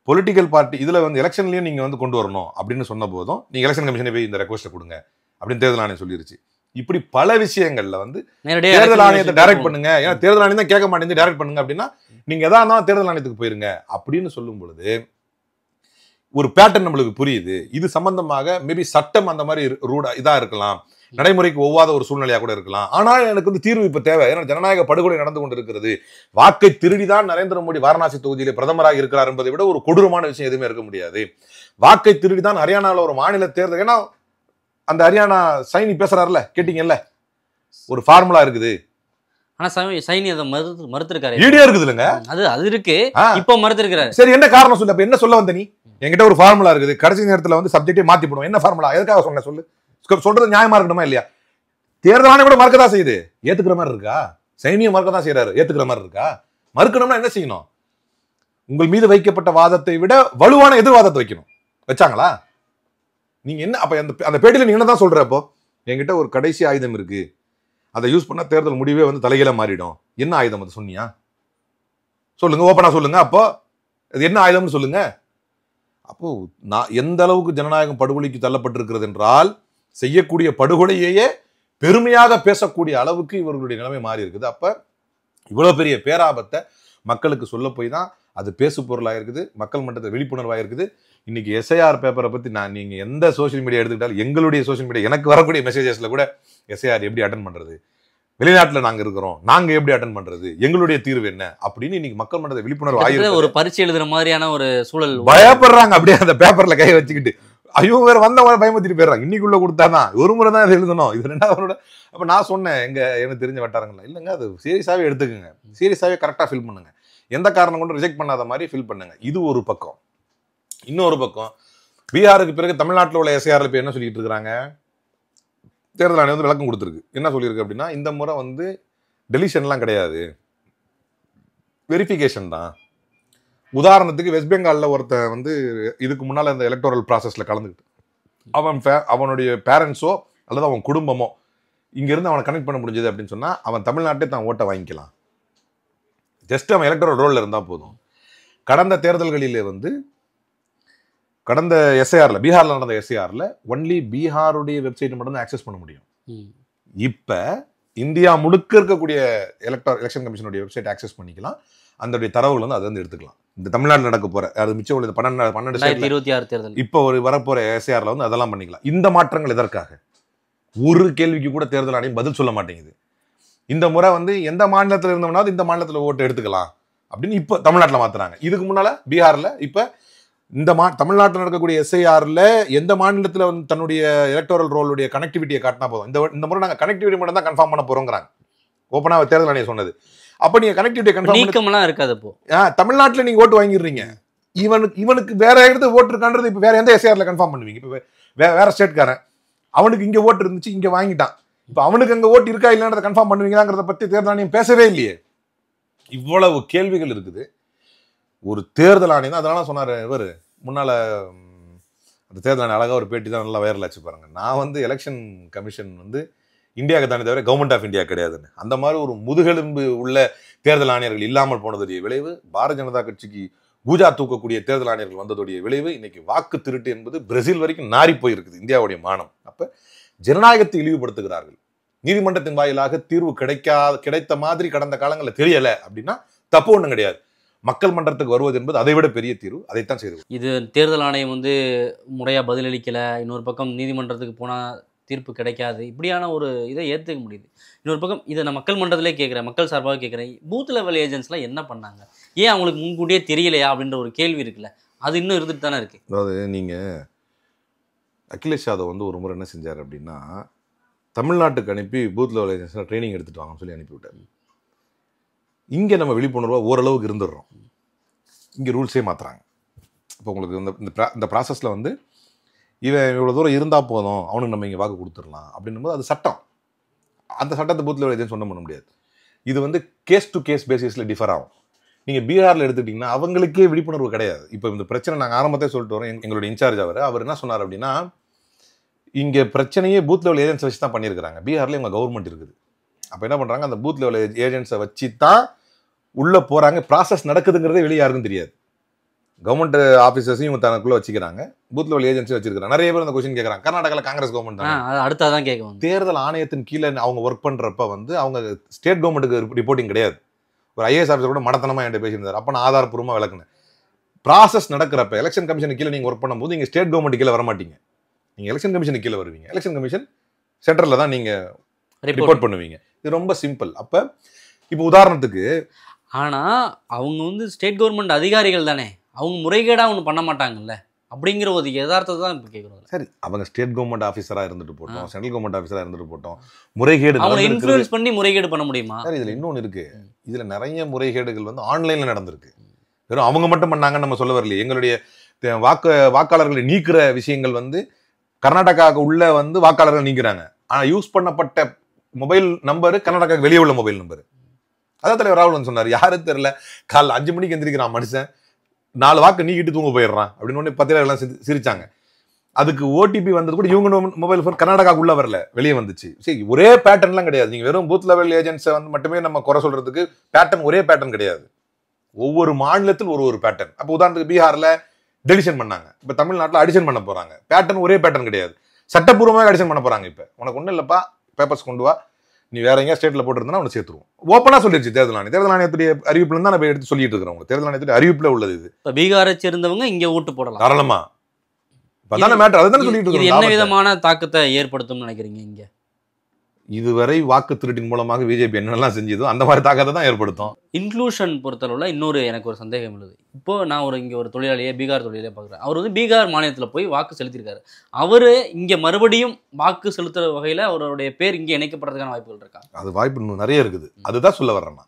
பொலிட்டிக்கல் பார்ட்டி இதில் வந்து எலெக்ஷன்லையும் நீங்கள் வந்து கொண்டு வரணும் அப்படின்னு சொன்ன போதும், நீங்கள் எலெக்ஷன் கமிஷனை போய் இந்த ரெக்வஸ்ட்டை கொடுங்க அப்படின்னு தேர்தல் ஆணையம் சொல்லிருச்சு. இப்படி பல விஷயங்கள்ல வந்து தேர்தல் ஆணையத்தை டைரக்ட் பண்ணுங்க, ஏன்னா தேர்தல் ஆணையம் தான் கேட்க மாட்டேங்குது, டைரக்ட் பண்ணுங்க அப்படின்னா நீங்க எதா இருந்தாலும் தேர்தல் ஆணையத்துக்கு போயிருங்க அப்படின்னு சொல்லும் பொழுது ஒரு பேட்டர்ன் நம்மளுக்கு புரியுது. இது சம்பந்தமாக மேபி சட்டம் அந்த மாதிரி ரூடா இதா இருக்கலாம், நடைமுறைக்கு ஒவ்வாத ஒரு சூழ்நிலையா கூட இருக்கலாம். ஆனால் எனக்கு வந்து தீர்வு இப்ப தேவை. ஏன்னா ஜனநாயக படுகொலை நடந்து கொண்டிருக்கிறது. வாக்கை திருடிதான் நரேந்திர மோடி வாரணாசி தொகுதியிலே பிரதமராக இருக்கிறார் என்பதை விட ஒரு கொடூரமான விஷயம் எதுவுமே இருக்க முடியாது. வாக்கை திருடிதான் ஹரியானாவில் ஒரு மாநில தேர்தல், ஏன்னா அந்த ஹரியானா சைனி பேசுறாருல, கேட்டீங்கல்ல, ஒரு ஃபார்முலா இருக்குது. ஆனா சைனி அதை மறுத்திருக்காரு. வீடியோ இருக்குது இல்லங்க, அது இருக்கு, இப்போ மறுத்திருக்காரு. சரி, என்ன காரணம் சொல்லு? அப்ப என்ன சொல்ல வந்த நீ? என்கிட்ட ஒரு ஃபார்முலா இருக்குது, கடைசி நேரத்துல வந்து சப்ஜெக்டே மாத்தி போடுவோம். என்ன ஃபார்முலா? எதுக்காக சொன்ன சொல்லு? சொல்றது நியாயமா இருக்கணுமா இல்லையா? தேர்தல் ஆணையம் கூட மறுக்கதான் செய்யுது. ஏத்துக்கிற மாதிரி இருக்கா? சைனியம் மறுக்கதான் செய்யறாரு, ஏத்துக்கிற மாதிரி இருக்கா? மறுக்கணும்னா என்ன செய்யணும்? உங்கள் மீது வைக்கப்பட்ட வாதத்தை விட வலுவான எதிர்வாதத்தை வைக்கணும். வச்சாங்களா? நீங்க என்ன அப்ப அந்த பேட்டியில நீங்க என்னதான் சொல்ற? அப்போ என்கிட்ட ஒரு கடைசி ஆயுதம் இருக்கு, அதை யூஸ் பண்ணா தேர்தல் முடிவே வந்து தலைகீழ மாறிடும். என்ன ஆயுதம் அது சொன்னியா? சொல்லுங்க, ஓப்பனா சொல்லுங்க. அப்போ அது என்ன ஆயுதம்னு சொல்லுங்க. அப்போ நான் எந்த அளவுக்கு ஜனநாயகம் படுகொலைக்கு தள்ளப்பட்டிருக்கிறது என்றால், செய்யக்கூடிய படுகொலையே பெருமையாக பேசக்கூடிய அளவுக்கு இவர்களுடைய நிலைமை மாறி இருக்குது. அப்ப இவ்வளவு பெரிய பேராபத்தை மக்களுக்கு சொல்ல போய் தான் அது பேசு பொருளாக இருக்குது, மக்கள் மன்றத்தில் விழிப்புணர்வாக இருக்குது. இன்னைக்கு எஸ்ஐஆர் பேப்பரை பத்தி நீங்க எந்த சோசியல் மீடியா எடுத்துக்கிட்டாலும், எங்களுடைய சோசியல் மீடியா எனக்கு வரக்கூடிய மெசேஜஸ்ல கூட எஸ்ஐஆர் எப்படி அட்டன் பண்றது, வெளிநாட்டுல நாங்க இருக்கிறோம், நாங்க எப்படி அட்டன் பண்றது, எங்களுடைய தீர்வு என்ன அப்படின்னு இன்னைக்கு மக்கள் மன்றத்தில் விழிப்புணர்வு ஆயிருக்கு. ஒரு பரீட்சை எழுதுற மாதிரியான ஒரு சூழல், பயப்படுறாங்க அப்படியே அந்த பேப்பர்ல கை வச்சுக்கிட்டு. ஐயோ, வேற வந்தவங்க பயமுத்திட்டு போயிடுறாங்க. இன்னைக்குள்ள கொடுத்தாதான் ஒரு முறை தான் எழுதணும், இது 2வது. அப்ப நான் சொன்னேன், எனக்கு தெரிஞ்ச வட்டாரங்கள்ல, இல்லைங்க அது சீரியஸாவே எடுத்துக்கோங்க, சீரியஸாவே கரெக்டா ஃபில் பண்ணுங்க, எந்த காரணம் கொண்டு ரிஜெக்ட் பண்ணாத மாதிரி ஃபில் பண்ணுங்க. இது ஒரு பக்கம். இன்னொரு பக்கம், பீகாருக்கு பிறகு தமிழ்நாட்டில் உள்ள எஸ்ஐஆர்ல இப்போ என்ன சொல்லிட்டு இருக்கிறாங்க? தேர்தல் ஆணையம் வந்து விளக்கம் கொடுத்துருக்கு. என்ன சொல்லியிருக்கு அப்படின்னா, இந்த முறை வந்து டெலிஷன்லாம் கிடையாது, வெரிஃபிகேஷன் தான். உதாரணத்துக்கு வெஸ்ட் பெங்காலில் ஒருத்தன் வந்து இதுக்கு முன்னால் இந்த எலக்டோரல் ப்ராசஸில் கலந்துக்கிட்டு அவனுடைய பேரண்ட்ஸோ அல்லது அவன் குடும்பமோ இங்கேருந்து அவனை கனெக்ட் பண்ண முடிஞ்சது அப்படின்னு சொன்னால், அவன் தமிழ்நாட்டே தான் ஓட்டை வாங்கிக்கலாம். ஜஸ்ட் அவன் எலக்டோரல் ரோலில் இருந்தால் போதும். கடந்த தேர்தல்களிலே வந்து கடந்த எஸ்ஐஆர்ல பீகார்ல நடந்த எஸ்ஐஆர்ல ஒன்லி பீகாருடைய வெப்சைட் மட்டும் தான் ஆக்சஸ் பண்ண முடியும். இப்ப இந்தியா முழுக்க இருக்கக்கூடிய எலெக்ஷன் கமிஷனுடைய வெப்சைட் ஆக்சஸ் பண்ணிக்கலாம். அந்த தரவுகள் வந்து அதை வந்து எடுத்துக்கலாம். இந்த தமிழ்நாட்டில் நடக்க போற அது மிச்சம் உள்ள 12 2026 தேர்தல் இப்போ ஒரு வரப்போற எஸ்ஐஆர்ல வந்து அதெல்லாம் பண்ணிக்கலாம். இந்த மாற்றங்கள் எதற்காக? ஒரு கேள்விக்கு கூட தேர்தல் ஆணையம் பதில் சொல்ல மாட்டேங்குது. இந்த முறை வந்து எந்த மாநிலத்தில் இருந்தோம்னா இந்த மாநிலத்தில் ஓட்டு எடுத்துக்கலாம் அப்படின்னு இப்போ தமிழ்நாட்டில் மாத்துறாங்க. இதுக்கு முன்னால பீகார்ல இப்ப இந்த தமிழ்நாட்டில் நடக்கக்கூடிய எஸ்ஐஆர்ல எந்த மாநிலத்தில் வந்து தன்னுடைய எலக்டோரல் ரோலுடைய கனெக்டிவிட்டியை காட்டினா போதும். இந்த முறை நாங்கள் கனெக்டிவிட்டி மட்டும் தான் கன்ஃபார்ம் பண்ண போறோங்கிறாங்க. ஓப்பனா தேர்தல் ஆணையம் சொன்னது. அப்ப நீங்க கனெக்டிவிட்டி கன்ஃபார்ம் நீக்கம்லாம் இருக்காது. அப்போ தமிழ்நாட்டில் நீங்க ஓட்டு வாங்கிடுறீங்க. இவனுக்கு வேற இடத்துல ஓட்டு இருக்கான்றது இப்ப வேற எந்த எஸ்ஐஆர்ல கன்ஃபார்ம் பண்ணுவீங்க? இப்ப வேற ஸ்டேட்காரன் அவனுக்கு இங்க ஓட்டு இருந்துச்சு, இங்க வாங்கிட்டான். இப்ப அவனுக்கு அங்க ஓட்டு இருக்கா இல்லைன்றத கன்ஃபார்ம் பண்ணுவீங்களாங்கிறத பத்தி தேர்தல் ஆணையம் பேசவே இல்லையே. இவ்வளவு கேள்விகள் இருக்குது. ஒரு தேர்தல் ஆணையம் தான் அதனால சொன்னாரு இவர் முன்னால அந்த தேர்தல் ஆணையம் அழகா ஒரு பேட்டி தான் நல்லா வைரல் ஆச்சு பாருங்க. நான் வந்து எலெக்ஷன் கமிஷன் வந்து இந்தியாவுக்கு தானே தவிர கவர்மெண்ட் ஆஃப் இந்தியா கிடையாதுன்னு. அந்த மாதிரி ஒரு முதுகெலும்பு உள்ள தேர்தல் ஆணையர்கள் இல்லாமல் போனதுடைய விளைவு, பாரதிய ஜனதா கட்சிக்கு பூஜா தூக்கக்கூடிய தேர்தல் ஆணையர்கள் வந்ததுடைய விளைவு இன்னைக்கு வாக்கு திருட்டு என்பது பிரேசில் வரைக்கும் நாரி போயிருக்குது இந்தியாவுடைய மானம். அப்ப ஜனநாயகத்தை இழிவுபடுத்துகிறார்கள். நீதிமன்றத்தின் வாயிலாக தீர்வு கிடைத்த மாதிரி கடந்த காலங்களில் தெரியல அப்படின்னா தப்பு ஒன்றும் கிடையாது. மக்கள் மன்றத்துக்கு வருவது என்பது அதை விட பெரிய தீர்வு. அதைத்தான் செய்து இது தேர்தல் ஆணையம் வந்து முறையா பதிலளிக்கல, இன்னொரு பக்கம் நீதிமன்றத்துக்கு போனா தீர்ப்பு கிடைக்காது, இப்படியான ஒரு இதை ஏற்றுக்க முடியுது. இன்னொரு பக்கம் இதை நான் மக்கள் மன்றத்திலே கேட்குறேன், மக்கள் சார்பாக கேட்குறேன், பூத் லெவல் ஏஜென்ட்ஸ்லாம் என்ன பண்ணாங்க, ஏன் அவங்களுக்கு முன்கூட்டியே தெரியலையா அப்படின்ற ஒரு கேள்வி இருக்குல்ல, அது இன்னும் இருந்துட்டு தானே இருக்கு. அதாவது நீங்கள் அகிலேஷ் யாதவ் வந்து ஒரு முறை என்ன செஞ்சார் அப்படின்னா, தமிழ்நாட்டுக்கு அனுப்பி பூத் லெவல் ஏஜென்ட்ஸ்லாம் ட்ரைனிங் எடுத்துட்டு வாங்கன்னு சொல்லி அனுப்பிவிட்டார். இங்கே நம்ம விழிப்புணர்வாக ஓரளவுக்கு இருந்துடுறோம், இங்கே ரூல்ஸே மாற்றுறாங்க. இப்போ உங்களுக்கு இந்த ப்ராசஸில் வந்து இவன் இவ்வளோ தூரம் இருந்தால் போதும், அவனுக்கு நம்ம இங்கே வாக்கு கொடுத்துடலாம் அப்படின்னும்போது அது சட்டம். அந்த சட்டத்தை பூத் லெவல் ஏஜென்ட்ஸ் ஒன்றும் பண்ண முடியாது. இது வந்து கேஸ் டு கேஸ் பேசிஸில் டிஃபர் ஆகும். நீங்கள் பீகாரில் எடுத்துக்கிட்டிங்கன்னா அவங்களுக்கே விழிப்புணர்வு கிடையாது. இப்போ இந்த பிரச்சனை நாங்கள் ஆரம்பத்தே சொல்லிட்டு வரோம். எங்களுடைய இன்சார்ஜ் அவர் என்ன சொன்னார் அப்படின்னா, இங்கே பிரச்சனையே பூத் லெவல் ஏஜென்ட்ஸ் வச்சு தான் பண்ணியிருக்கிறாங்க. பீகாரில் இவங்க கவர்மெண்ட் இருக்குது. அப்போ என்ன பண்ணுறாங்க, அந்த பூத் லெவல் ஏஜென்ட்ஸை வச்சு தான் உள்ளே போகிறாங்க. ப்ராசஸ் நடக்குதுங்கிறதே வெளியே யாருக்கும் தெரியாது. கவர்மெண்ட் ஆஃபீஸர்ஸையும் இவங்க தனக்குள்ளே வச்சுக்கிறாங்க, பூத் லெவல் ஏஜென்சி வச்சிருக்காங்க. நிறைய பேர் அந்த கொஸ்டின் கேட்குறாங்க. கர்நாடகாவில் காங்கிரஸ் கவர்மெண்ட் தான் அடுத்ததான் கேட்கும். தேர்தல் ஆணையத்தின் கீழே அவங்க ஒர்க் பண்ணுறப்ப வந்து அவங்க ஸ்டேட் கவர்மெண்ட்டுக்கு ரிப்போர்ட்டிங் கிடையாது. ஒரு ஐஏஎஸ் ஆஃபீஸர் கூட மடத்தனமாக என்கிட்ட பேசியிருந்தார். அப்போ நான் ஆதாரப்பூர்வமாக விளக்குனேன். ப்ராசஸ் நடக்கிறப்ப எலெக்ஷன் கமிஷனுக்கு கீழே நீங்கள் ஒர்க் பண்ணும்போது நீங்கள் ஸ்டேட் கவர்மெண்ட் கீழே வர மாட்டீங்க, நீங்கள் எலெக்ஷன் கமிஷனுக்கு கீழே வருவீங்க. எலெக்ஷன் கமிஷன் சென்டரில் தான் நீங்கள் ரிப்போர்ட் பண்ணுவீங்க. இது ரொம்ப சிம்பிள். அப்போ இப்போ உதாரணத்துக்கு, ஆனால் அவங்க வந்து ஸ்டேட் கவர்மெண்ட் அதிகாரிகள் தானே, அவங்க முறைகேடாக ஒன்று பண்ண மாட்டாங்கல்ல அப்படிங்கிற ஒரு யதார்த்தத்தை தான் இப்போ கேட்குறோம். சரி, அவங்க ஸ்டேட் கவர்மெண்ட் ஆஃபீஸராக இருந்துட்டு போட்டோம், சென்ட்ரல் கவர்மெண்ட் ஆஃபீஸராக இருந்துட்டு போட்டோம், முறைகேடு அவங்க இன்ஃப்ளூயன்ஸ் பண்ணி முறைகேடு பண்ண முடியுமா? சார் இதில் இன்னொன்று இருக்கு. இதில் நிறைய முறைகேடுகள் வந்து ஆன்லைனில் நடந்திருக்கு. வெறும் அவங்க மட்டும் பண்ணாங்கன்னு நம்ம சொல்ல வரலையே. எங்களுடைய வாக்காளர்களை நீக்கிற விஷயங்கள் வந்து கர்நாடகாவுக்கு உள்ள வந்து வாக்காளர்கள் நீக்கிறாங்க. ஆனால் யூஸ் பண்ணப்பட்ட மொபைல் நம்பரு கர்நாடகாவுக்கு வெளியே உள்ள மொபைல் நம்பரு. அதான் தலைவர் ராகுல் வந்து சொன்னார், யாரும் தெரியல, காலைல 5 மணிக்கு எந்திரிக்கிறான் மனுஷன், 4 வாக்கு நீக்கிட்டு தூங்க போயிடுறான் அப்படின்னு பத்திரிகைலாம் சிரிச்சாங்க. அதுக்கு ஓடிபி வந்தது கூட இவங்க மொபைல் ஃபோன் கர்நாடகாவுக்குள்ள வரல, வெளியே வந்துச்சு. சரி, ஒரே பேட்டர்ன்லாம் கிடையாது. நீங்க வெறும் பூத் லெவல் ஏஜென்ட்ஸை வந்து மட்டுமே நம்ம குறை சொல்றதுக்கு பேட்டர்ன் ஒரே பேட்டர்ன் கிடையாது. ஒவ்வொரு மாநிலத்தில் ஒரு பேட்டர்ன். அப்போ உதாரணத்துக்கு பீகார்ல டெலிஷன் பண்ணாங்க, இப்போ தமிழ்நாட்டில் அடிஷன் பண்ண போறாங்க. பேட்டர்ன் ஒரே பேட்டர்ன் கிடையாது. சட்டப்பூர்வமாக அடிஷன் பண்ண போறாங்க. இப்போ உனக்கு ஒன்றும் இல்லப்பா, பேப்பர்ஸ் கொண்டு வா, நீ வேற எங்கேயா ஸ்டேட்ல போட்டுருந்தா உனக்கு சேர்த்துருவோம். ஓப்பனா சொல்லிடுச்சு தேர்தல் ஆணையம். தேர்தல் ஆணையத்துடைய அறிவிப்புல தான் நம்ம எடுத்து சொல்லிட்டு இருக்கிறோம். தேர்தல் ஆணையத்துடைய அறிவிப்புல உள்ளது இது. இப்போ பீகாரை சேர்ந்தவங்க இங்க ஓட்டு போடலாம் தாராளமா. அதான மேட்டர், அதுதான் சொல்லிட்டு இருக்கோம். இது என்ன விதமான தாக்கத்தை ஏற்படுத்தும்னு நினைக்கிறீங்க? இங்க இதுவரை வாக்கு திருட்டின் மூலமாக பிஜேபி என்னெல்லாம் செஞ்சதோ அந்த மாதிரி தாக்கத்தை தான் ஏற்படுத்தும். இன்க்ளூஷன் பொறுத்தளவுல இன்னொரு எனக்கு ஒரு சந்தேகம் உள்ளது. இப்போ நான் இங்கே ஒரு தொழிலாளியே, பீகார் தொழிலாளியே பார்க்குறேன். அவர் வந்து பீகார் மாநிலத்தில் போய் வாக்கு செலுத்தியிருக்காரு. அவர் இங்கே மறுபடியும் வாக்கு செலுத்துற வகையில் அவருடைய பேர் இங்கே இணைக்கப்படுறதுக்கான வாய்ப்புகள் இருக்கா? அது வாய்ப்பு இன்னும் நிறைய இருக்குது. அதுதான் சொல்ல வர்றேன்னா,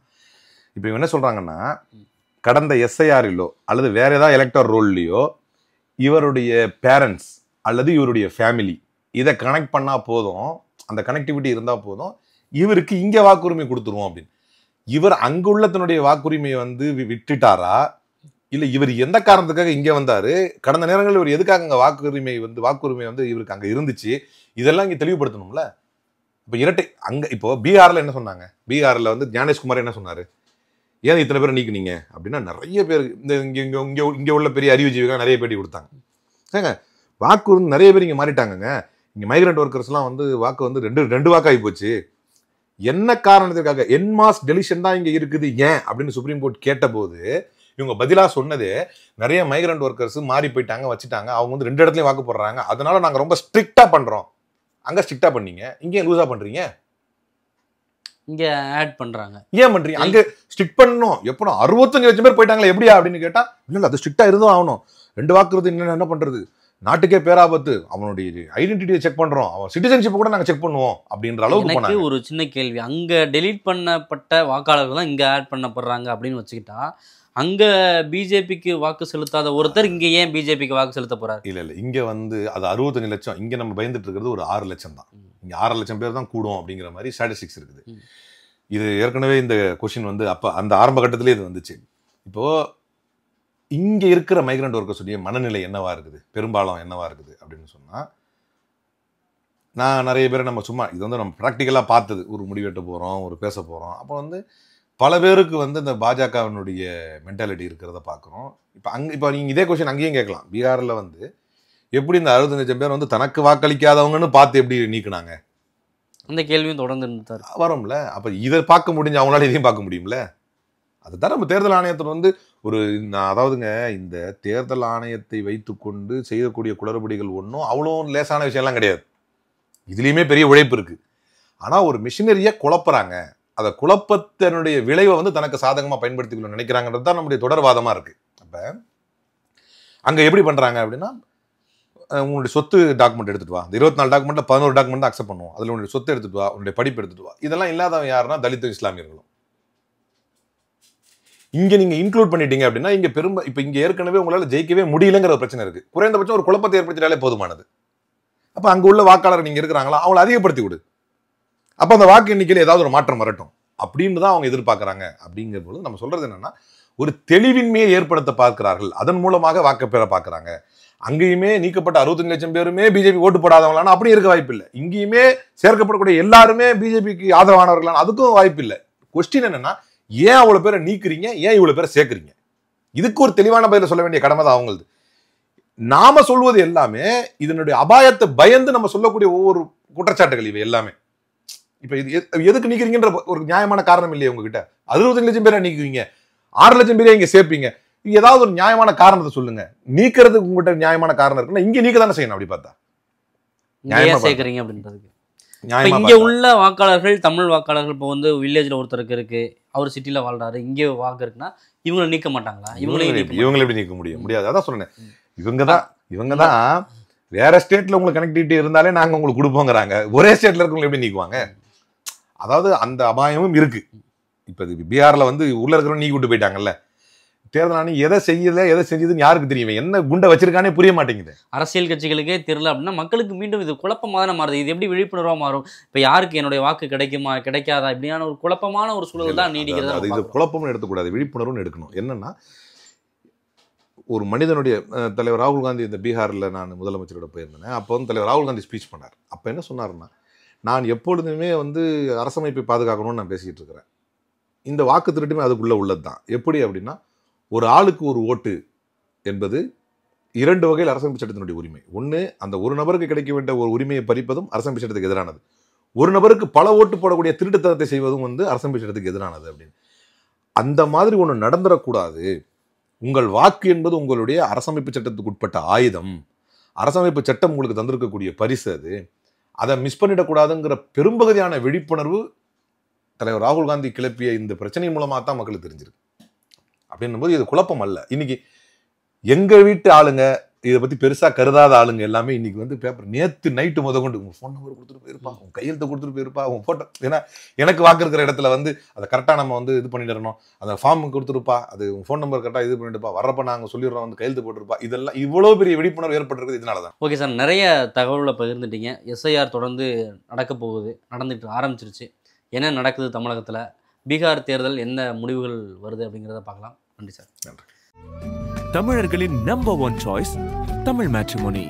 இப்போ இவங்க என்ன சொல்றாங்கன்னா, கடந்த எஸ்ஐஆரிலோ அல்லது வேற ஏதாவது எலக்டர் ரோல்லையோ இவருடைய பேரண்ட்ஸ் அல்லது இவருடைய ஃபேமிலி இதை கனெக்ட் பண்ணா போதும், அந்த கனெக்டிவிட்டி இருந்தால் போதும், இவருக்கு இங்கே வாக்குரிமை கொடுத்துருவோம் அப்படின்னு. இவர் அங்குள்ள தன்னுடைய வாக்குரிமையை வந்து விட்டுட்டாரா, இல்லை இவர் எந்த காரணத்துக்காக இங்கே வந்தாரு, கடந்த நேரங்களில் இவர் எதுக்காக அங்கே வாக்குரிமை வந்து இவருக்கு அங்கே இருந்துச்சு, இதெல்லாம் இங்கே தெளிவுபடுத்தணும்ல. இப்போ இரட்டை அங்கே இப்போ பீகாரில் என்ன சொன்னாங்க, பீகாரில் வந்து ஞானேஷ்குமார் என்ன சொன்னார், ஏன் இத்தனை பேரை நீக்குனீங்க அப்படின்னா, நிறைய பேர் இந்த இங்கே உள்ள பெரிய அறிவுஜீவிகள் நிறைய பேட்டி கொடுத்தாங்க. ஏங்க வாக்கு வந்து நிறைய பேர் இங்கே மாறிட்டாங்கங்க. இங்கே மைக்ரண்ட் ஒர்க்கர்ஸ்லாம் வந்து வாக்கு வந்து ரெண்டு வாக்காகி போச்சு. என்ன காரணத்துக்காக என்மாஸ் டெலிஷன் தான் இங்கே இருக்குது ஏன் அப்படின்னு சுப்ரீம் கோர்ட் கேட்டபோது இவங்க பதிலாக சொன்னது, நிறைய மைக்ரண்ட் ஒர்க்கர்ஸ் மாறி போயிட்டாங்க வச்சுட்டாங்க, அவங்க வந்து 2 இடத்துலையும் வாக்கு போடுறாங்க, அதனால நாங்கள் ரொம்ப ஸ்ட்ரிக்டாக பண்ணுறோம். அங்கே ஸ்ட்ரிக்டாக பண்ணீங்க, இங்கே லூஸாக பண்ணுறீங்க, இங்கே ஆட் பண்ணுறாங்க. ஏன் பண்ணுறீங்க? அங்கே ஸ்ட்ரிக்ட் பண்ணணும். எப்போ 65 லட்சம் பேர் போயிட்டாங்களா எப்படியா அப்படின்னு கேட்டால், இல்லை அது ஸ்ட்ரிக்டாக இருந்தும் ஆகணும். 2 வாக்குறது என்ன பண்ணுறது, நாட்டுக்கே பேராபத்து, அவனுடைய ஐடென்டிட்டியை செக் பண்ணுறோம், அவன் சிட்டிசன்ஷிப்பை கூட நாங்கள் செக் பண்ணுவோம் அப்படின்ற அளவுக்கு போனாங்க. ஒரு சின்ன கேள்வி, அங்கே டெலீட் பண்ணப்பட்ட வாக்காளர்கள் தான் இங்கே ஆட் பண்ணப்படுறாங்க அப்படின்னு வச்சுக்கிட்டா, அங்கே பிஜேபிக்கு வாக்கு செலுத்தாத ஒருத்தர் இங்கே ஏன் பிஜேபிக்கு வாக்கு செலுத்த போறாரு? இல்லை இங்கே வந்து அது 65 லட்சம், இங்கே நம்ம பயந்துட்டு இருக்கிறது ஒரு 6 லட்சம் தான். இங்கே 6 லட்சம் பேர் தான் கூடும் அப்படிங்கிற மாதிரி ஸ்டாட்டிஸ்டிக்ஸ் இருக்குது. இது ஏற்கனவே இந்த கொஸ்டின் வந்து அப்போ அந்த ஆரம்ப கட்டத்திலே இது வந்துச்சு. இப்போது இங்கே இருக்கிற மைக்ரண்ட் ஒர்க்கர்ஸுடைய மனநிலை என்னவா இருக்குது, பெரும்பாலும் என்னவா இருக்குது அப்படின்னு சொன்னால், நான் நிறைய பேரை நம்ம சும்மா இது வந்து நம்ம ப்ராக்டிக்கலாக பார்த்தது, ஒரு முடிவெட்ட போகிறோம், ஒரு பேச போகிறோம், அப்போ வந்து பல பேருக்கு வந்து இந்த பாஜகவினுடைய மென்டாலிட்டி இருக்கிறத பார்க்குறோம். இப்போ நீங்கள் இதே கொஸ்டின் அங்கேயும் கேட்கலாம். பீகாரில் வந்து எப்படி இந்த 65 லட்சம் பேர் வந்து தனக்கு வாக்களிக்காதவங்கன்னு பார்த்து எப்படி நீக்கினாங்க, அந்த கேள்வியும் தொடர்ந்து வரும்ல. அப்போ இதை பார்க்க முடிஞ்சு அவங்களால இதையும் பார்க்க முடியும்ல. அதுதான் நம்ம தேர்தல் ஆணையத்தில் வந்து ஒரு அதாவதுங்க, இந்த தேர்தல் ஆணையத்தை வைத்துக்கொண்டு செய்யக்கூடிய குளறுபடிகள் ஒன்றும் அவ்வளோ லேசான விஷயம்லாம் கிடையாது. இதுலேயுமே பெரிய உழைப்பு இருக்குது. ஆனால் ஒரு மிஷினரியை குழப்புறாங்க, அதை குழப்பத்தினுடைய விளைவை வந்து தனக்கு சாதகமாக பயன்படுத்திக்கணும்னு நினைக்கிறாங்கிறது தான் நம்முடைய தொடர்வாதமாக இருக்குது. அப்போ அங்கே எப்படி பண்ணுறாங்க அப்படின்னா, உங்களுடைய சொத்து டாக்குமெண்ட் எடுத்துகிட்டு வா, இந்த 24 டாக்குமெண்ட்டில் 11 டாக்குமெண்ட் தான் அக்செப்ட் பண்ணுவோம், அதில் உன்னுடைய சொத்து எடுத்துகிட்டு வா, உன்னுடைய படிப்பு எடுத்துகிட்டு வா. இதெல்லாம் இல்லாதவன் யாருன்னா தலித் இஸ்லாமியர்களும். இங்கே நீங்கள் இன்க்ளூட் பண்ணிட்டீங்க அப்படின்னா இங்கே இப்போ இங்கே ஏற்கனவே உங்களால் ஜெயிக்கவே முடியலங்கிற பிரச்சனை இருக்குது. குறைந்தபட்சம் ஒரு குழப்பத்தை ஏற்படுத்தினாலே போதுமானது. அப்போ அங்கே உள்ள வாக்காளர் நீங்கள் இருக்கிறாங்களா, அவங்களை அதிகப்படுத்தி விடு, அப்போ அந்த வாக்கு எண்ணிக்கையில் ஏதாவது ஒரு மாற்றம் வரட்டும் அப்படின்னு தான் அவங்க எதிர்பார்க்குறாங்க. அப்படிங்கிற போது நம்ம சொல்கிறது என்னென்னா, ஒரு தெளிவின்மையை ஏற்படுத்த பார்க்கிறார்கள், அதன் மூலமாக வாக்கு பெற பார்க்குறாங்க. அங்கேயுமே நீக்கப்பட்ட 65 லட்சம் பேருமே பிஜேபி ஓட்டு போடாதவங்களான அப்படி இருக்க வாய்ப்பு இல்லை. இங்கேயுமே சேர்க்கப்படக்கூடிய எல்லாருமே பிஜேபிக்கு ஆதரவானவர்களான அதுக்கும் வாய்ப்பு இல்லை. கொஸ்டின் என்னன்னா, ஏன் அவ்வளோ பேரை நீக்கிறீங்க, ஏன் இவ்வளோ பேரை சேர்க்குறீங்க? இதுக்கு ஒரு தெளிவான பதில சொல்ல வேண்டிய கடமை தான் அவங்களது. நாம சொல்வது எல்லாமே இதனுடைய அபாயத்தை பயந்து நம்ம சொல்லக்கூடிய ஒவ்வொரு குற்றச்சாட்டுகள் இவை எல்லாமே. இப்ப இது எதுக்கு நீக்கிறீங்கன்ற ஒரு நியாயமான காரணம் இல்லையே உங்ககிட்ட. 65 லட்சம் பேரை நீக்குவீங்க, 6 லட்சம் பேரை இங்க சேர்ப்பீங்க, ஏதாவது ஒரு நியாயமான காரணத்தை சொல்லுங்க. நீக்கிறதுக்கு உங்ககிட்ட நியாயமான காரணம் இருக்குன்னா இங்க நீக்க தானே செய்யணும். அப்படி பார்த்தா நியாயமா சேர்க்கறீங்க அப்படின்றதுக்கு இங்க உள்ள வாக்காளர்கள், தமிழ் வாக்காளர்கள் இப்போ வந்து வில்லேஜ்ல ஒருத்தருக்கு இருக்கு, அவர் சிட்டில வாழ்றாரு, இங்கே வாக்கு இருக்குன்னா இவங்களை நீக்க மாட்டாங்களா? இவங்களை எப்படி நீக்க முடியாது. அதான் சொன்னேன், இவங்க தான் வேற ஸ்டேட்ல உங்களுக்கு கனெக்டிவிட்டி இருந்தாலே நாங்க உங்களுக்கு கொடுப்போங்கிறாங்க. ஒரே ஸ்டேட்ல இருக்கவங்க எப்படி நீக்குவாங்க? அதாவது அந்த அபாயமும் இருக்கு. இப்ப பீகார்ல வந்து உள்ள இருக்கிறவங்க நீக்கி விட்டு போயிட்டாங்கல்ல. தேர்தல் ஆணையம் எதை செய்யல எதை செஞ்சதுன்னு யாருக்கு தெரியும்? என்ன குண்டை வச்சிருக்கானே புரிய மாட்டேங்குது. அரசியல் கட்சிகளுக்கே தெரியல அப்படின்னா மக்களுக்கு மீண்டும் இது குழப்பமாக தானே மாறுது. இது எப்படி விழிப்புணர்வாக மாறும்? இப்போ யாருக்கு என்னுடைய வாக்கு கிடைக்குமா கிடைக்காதா இப்படியான ஒரு குழப்பமான ஒரு சூழல் தான் நீடிக்கிறது. இது குழப்பம்னு எடுத்துக்கூடாது, விழிப்புணர்வுன்னு எடுக்கணும். என்னன்னா, ஒரு மனிதனுடைய தலைவர் ராகுல் காந்தி இந்த பீகாரில் நான் முதலமைச்சரோட போயிருந்தேன். அப்போ வந்து தலைவர் ராகுல் காந்தி ஸ்பீச் பண்ணார். அப்போ என்ன சொன்னார்னா, நான் எப்பொழுதுமே வந்து அரசமைப்பை பாதுகாக்கணும்னு நான் பேசிக்கிட்டு இருக்கிறேன். இந்த வாக்கு திருட்டுமே அதுக்குள்ளே உள்ளது தான். எப்படி அப்படின்னா, ஒரு ஆளுக்கு ஒரு ஓட்டு என்பது 2 வகையில் அரசமைப்பு சட்டத்தினுடைய உரிமை. ஒன்று, அந்த ஒரு நபருக்கு கிடைக்க வேண்டிய ஒரு உரிமையை பறிப்பதும் அரசமைப்பு சட்டத்துக்கு எதிரானது. ஒரு நபருக்கு பல ஓட்டு போடக்கூடிய திருட்டுத்தனத்தை செய்வதும் வந்து அரசமைப்பு சட்டத்துக்கு எதிரானது அப்படின்னு. அந்த மாதிரி ஒன்று நடந்துடக்கூடாது. உங்கள் வாக்கு என்பது உங்களுடைய அரசமைப்பு சட்டத்துக்கு உட்பட்ட ஆயுதம். அரசமைப்பு சட்டம் உங்களுக்கு தந்திருக்கக்கூடிய பரிசு அது. அதை மிஸ் பண்ணிடக்கூடாதுங்கிற பெரும்பகுதியான விழிப்புணர்வு தலைவர் ராகுல் காந்தி கிளப்பிய இந்த பிரச்சனை மூலமாக தான் மக்களுக்கு தெரிஞ்சிருக்கு. அப்படின்னும் போது இது குழப்பம் அல்ல. இன்னைக்கு எங்க வீட்டு ஆளுங்க இதை பத்தி பெருசா கருதாத ஆளுங்க எல்லாமே இன்னைக்கு வந்து பேப்பர் நேத்து நைட்டு கொண்டு உங்க ஃபோன் நம்பர் கொடுத்துட்டு போயிருப்பா, உங்க கையெழுத்து கொடுத்துட்டு போயிருப்பா, உங்க போட்டோ, ஏன்னா எனக்கு வாக்கு இருக்கிற இடத்துல வந்து அதை கரெக்டாக நம்ம வந்து இது பண்ணிடணும், அந்த ஃபார்ம் கொடுத்துருப்பா, அது உங்க ஃபோன் நம்பர் கரெக்டாக இது பண்ணிட்டுப்பா, வர்றப்ப நாங்கள் சொல்லிடுறோம் வந்து கையெழுத்து போட்டுருப்பா. இதெல்லாம் இவ்வளோ பெரிய விழிப்புணர்வு ஏற்பட்டிருக்குது இதனால தான். ஓகே சார், நிறைய தகவலை பகிர்ந்துட்டீங்க. எஸ்ஐஆர் தொடர்ந்து நடக்க போகுது, நடந்துட்டு ஆரம்பிச்சிருச்சு. என்ன நடக்குது தமிழகத்தில், பீகார் தேர்தல் என்ன முடிவுகள் வருது அப்படிங்கிறத பார்க்கலாம். நன்றி சார். நன்றி. தமிழர்களின் நம்பர் 1 சாய்ஸ் தமிழ் மேட்ரிமோனி.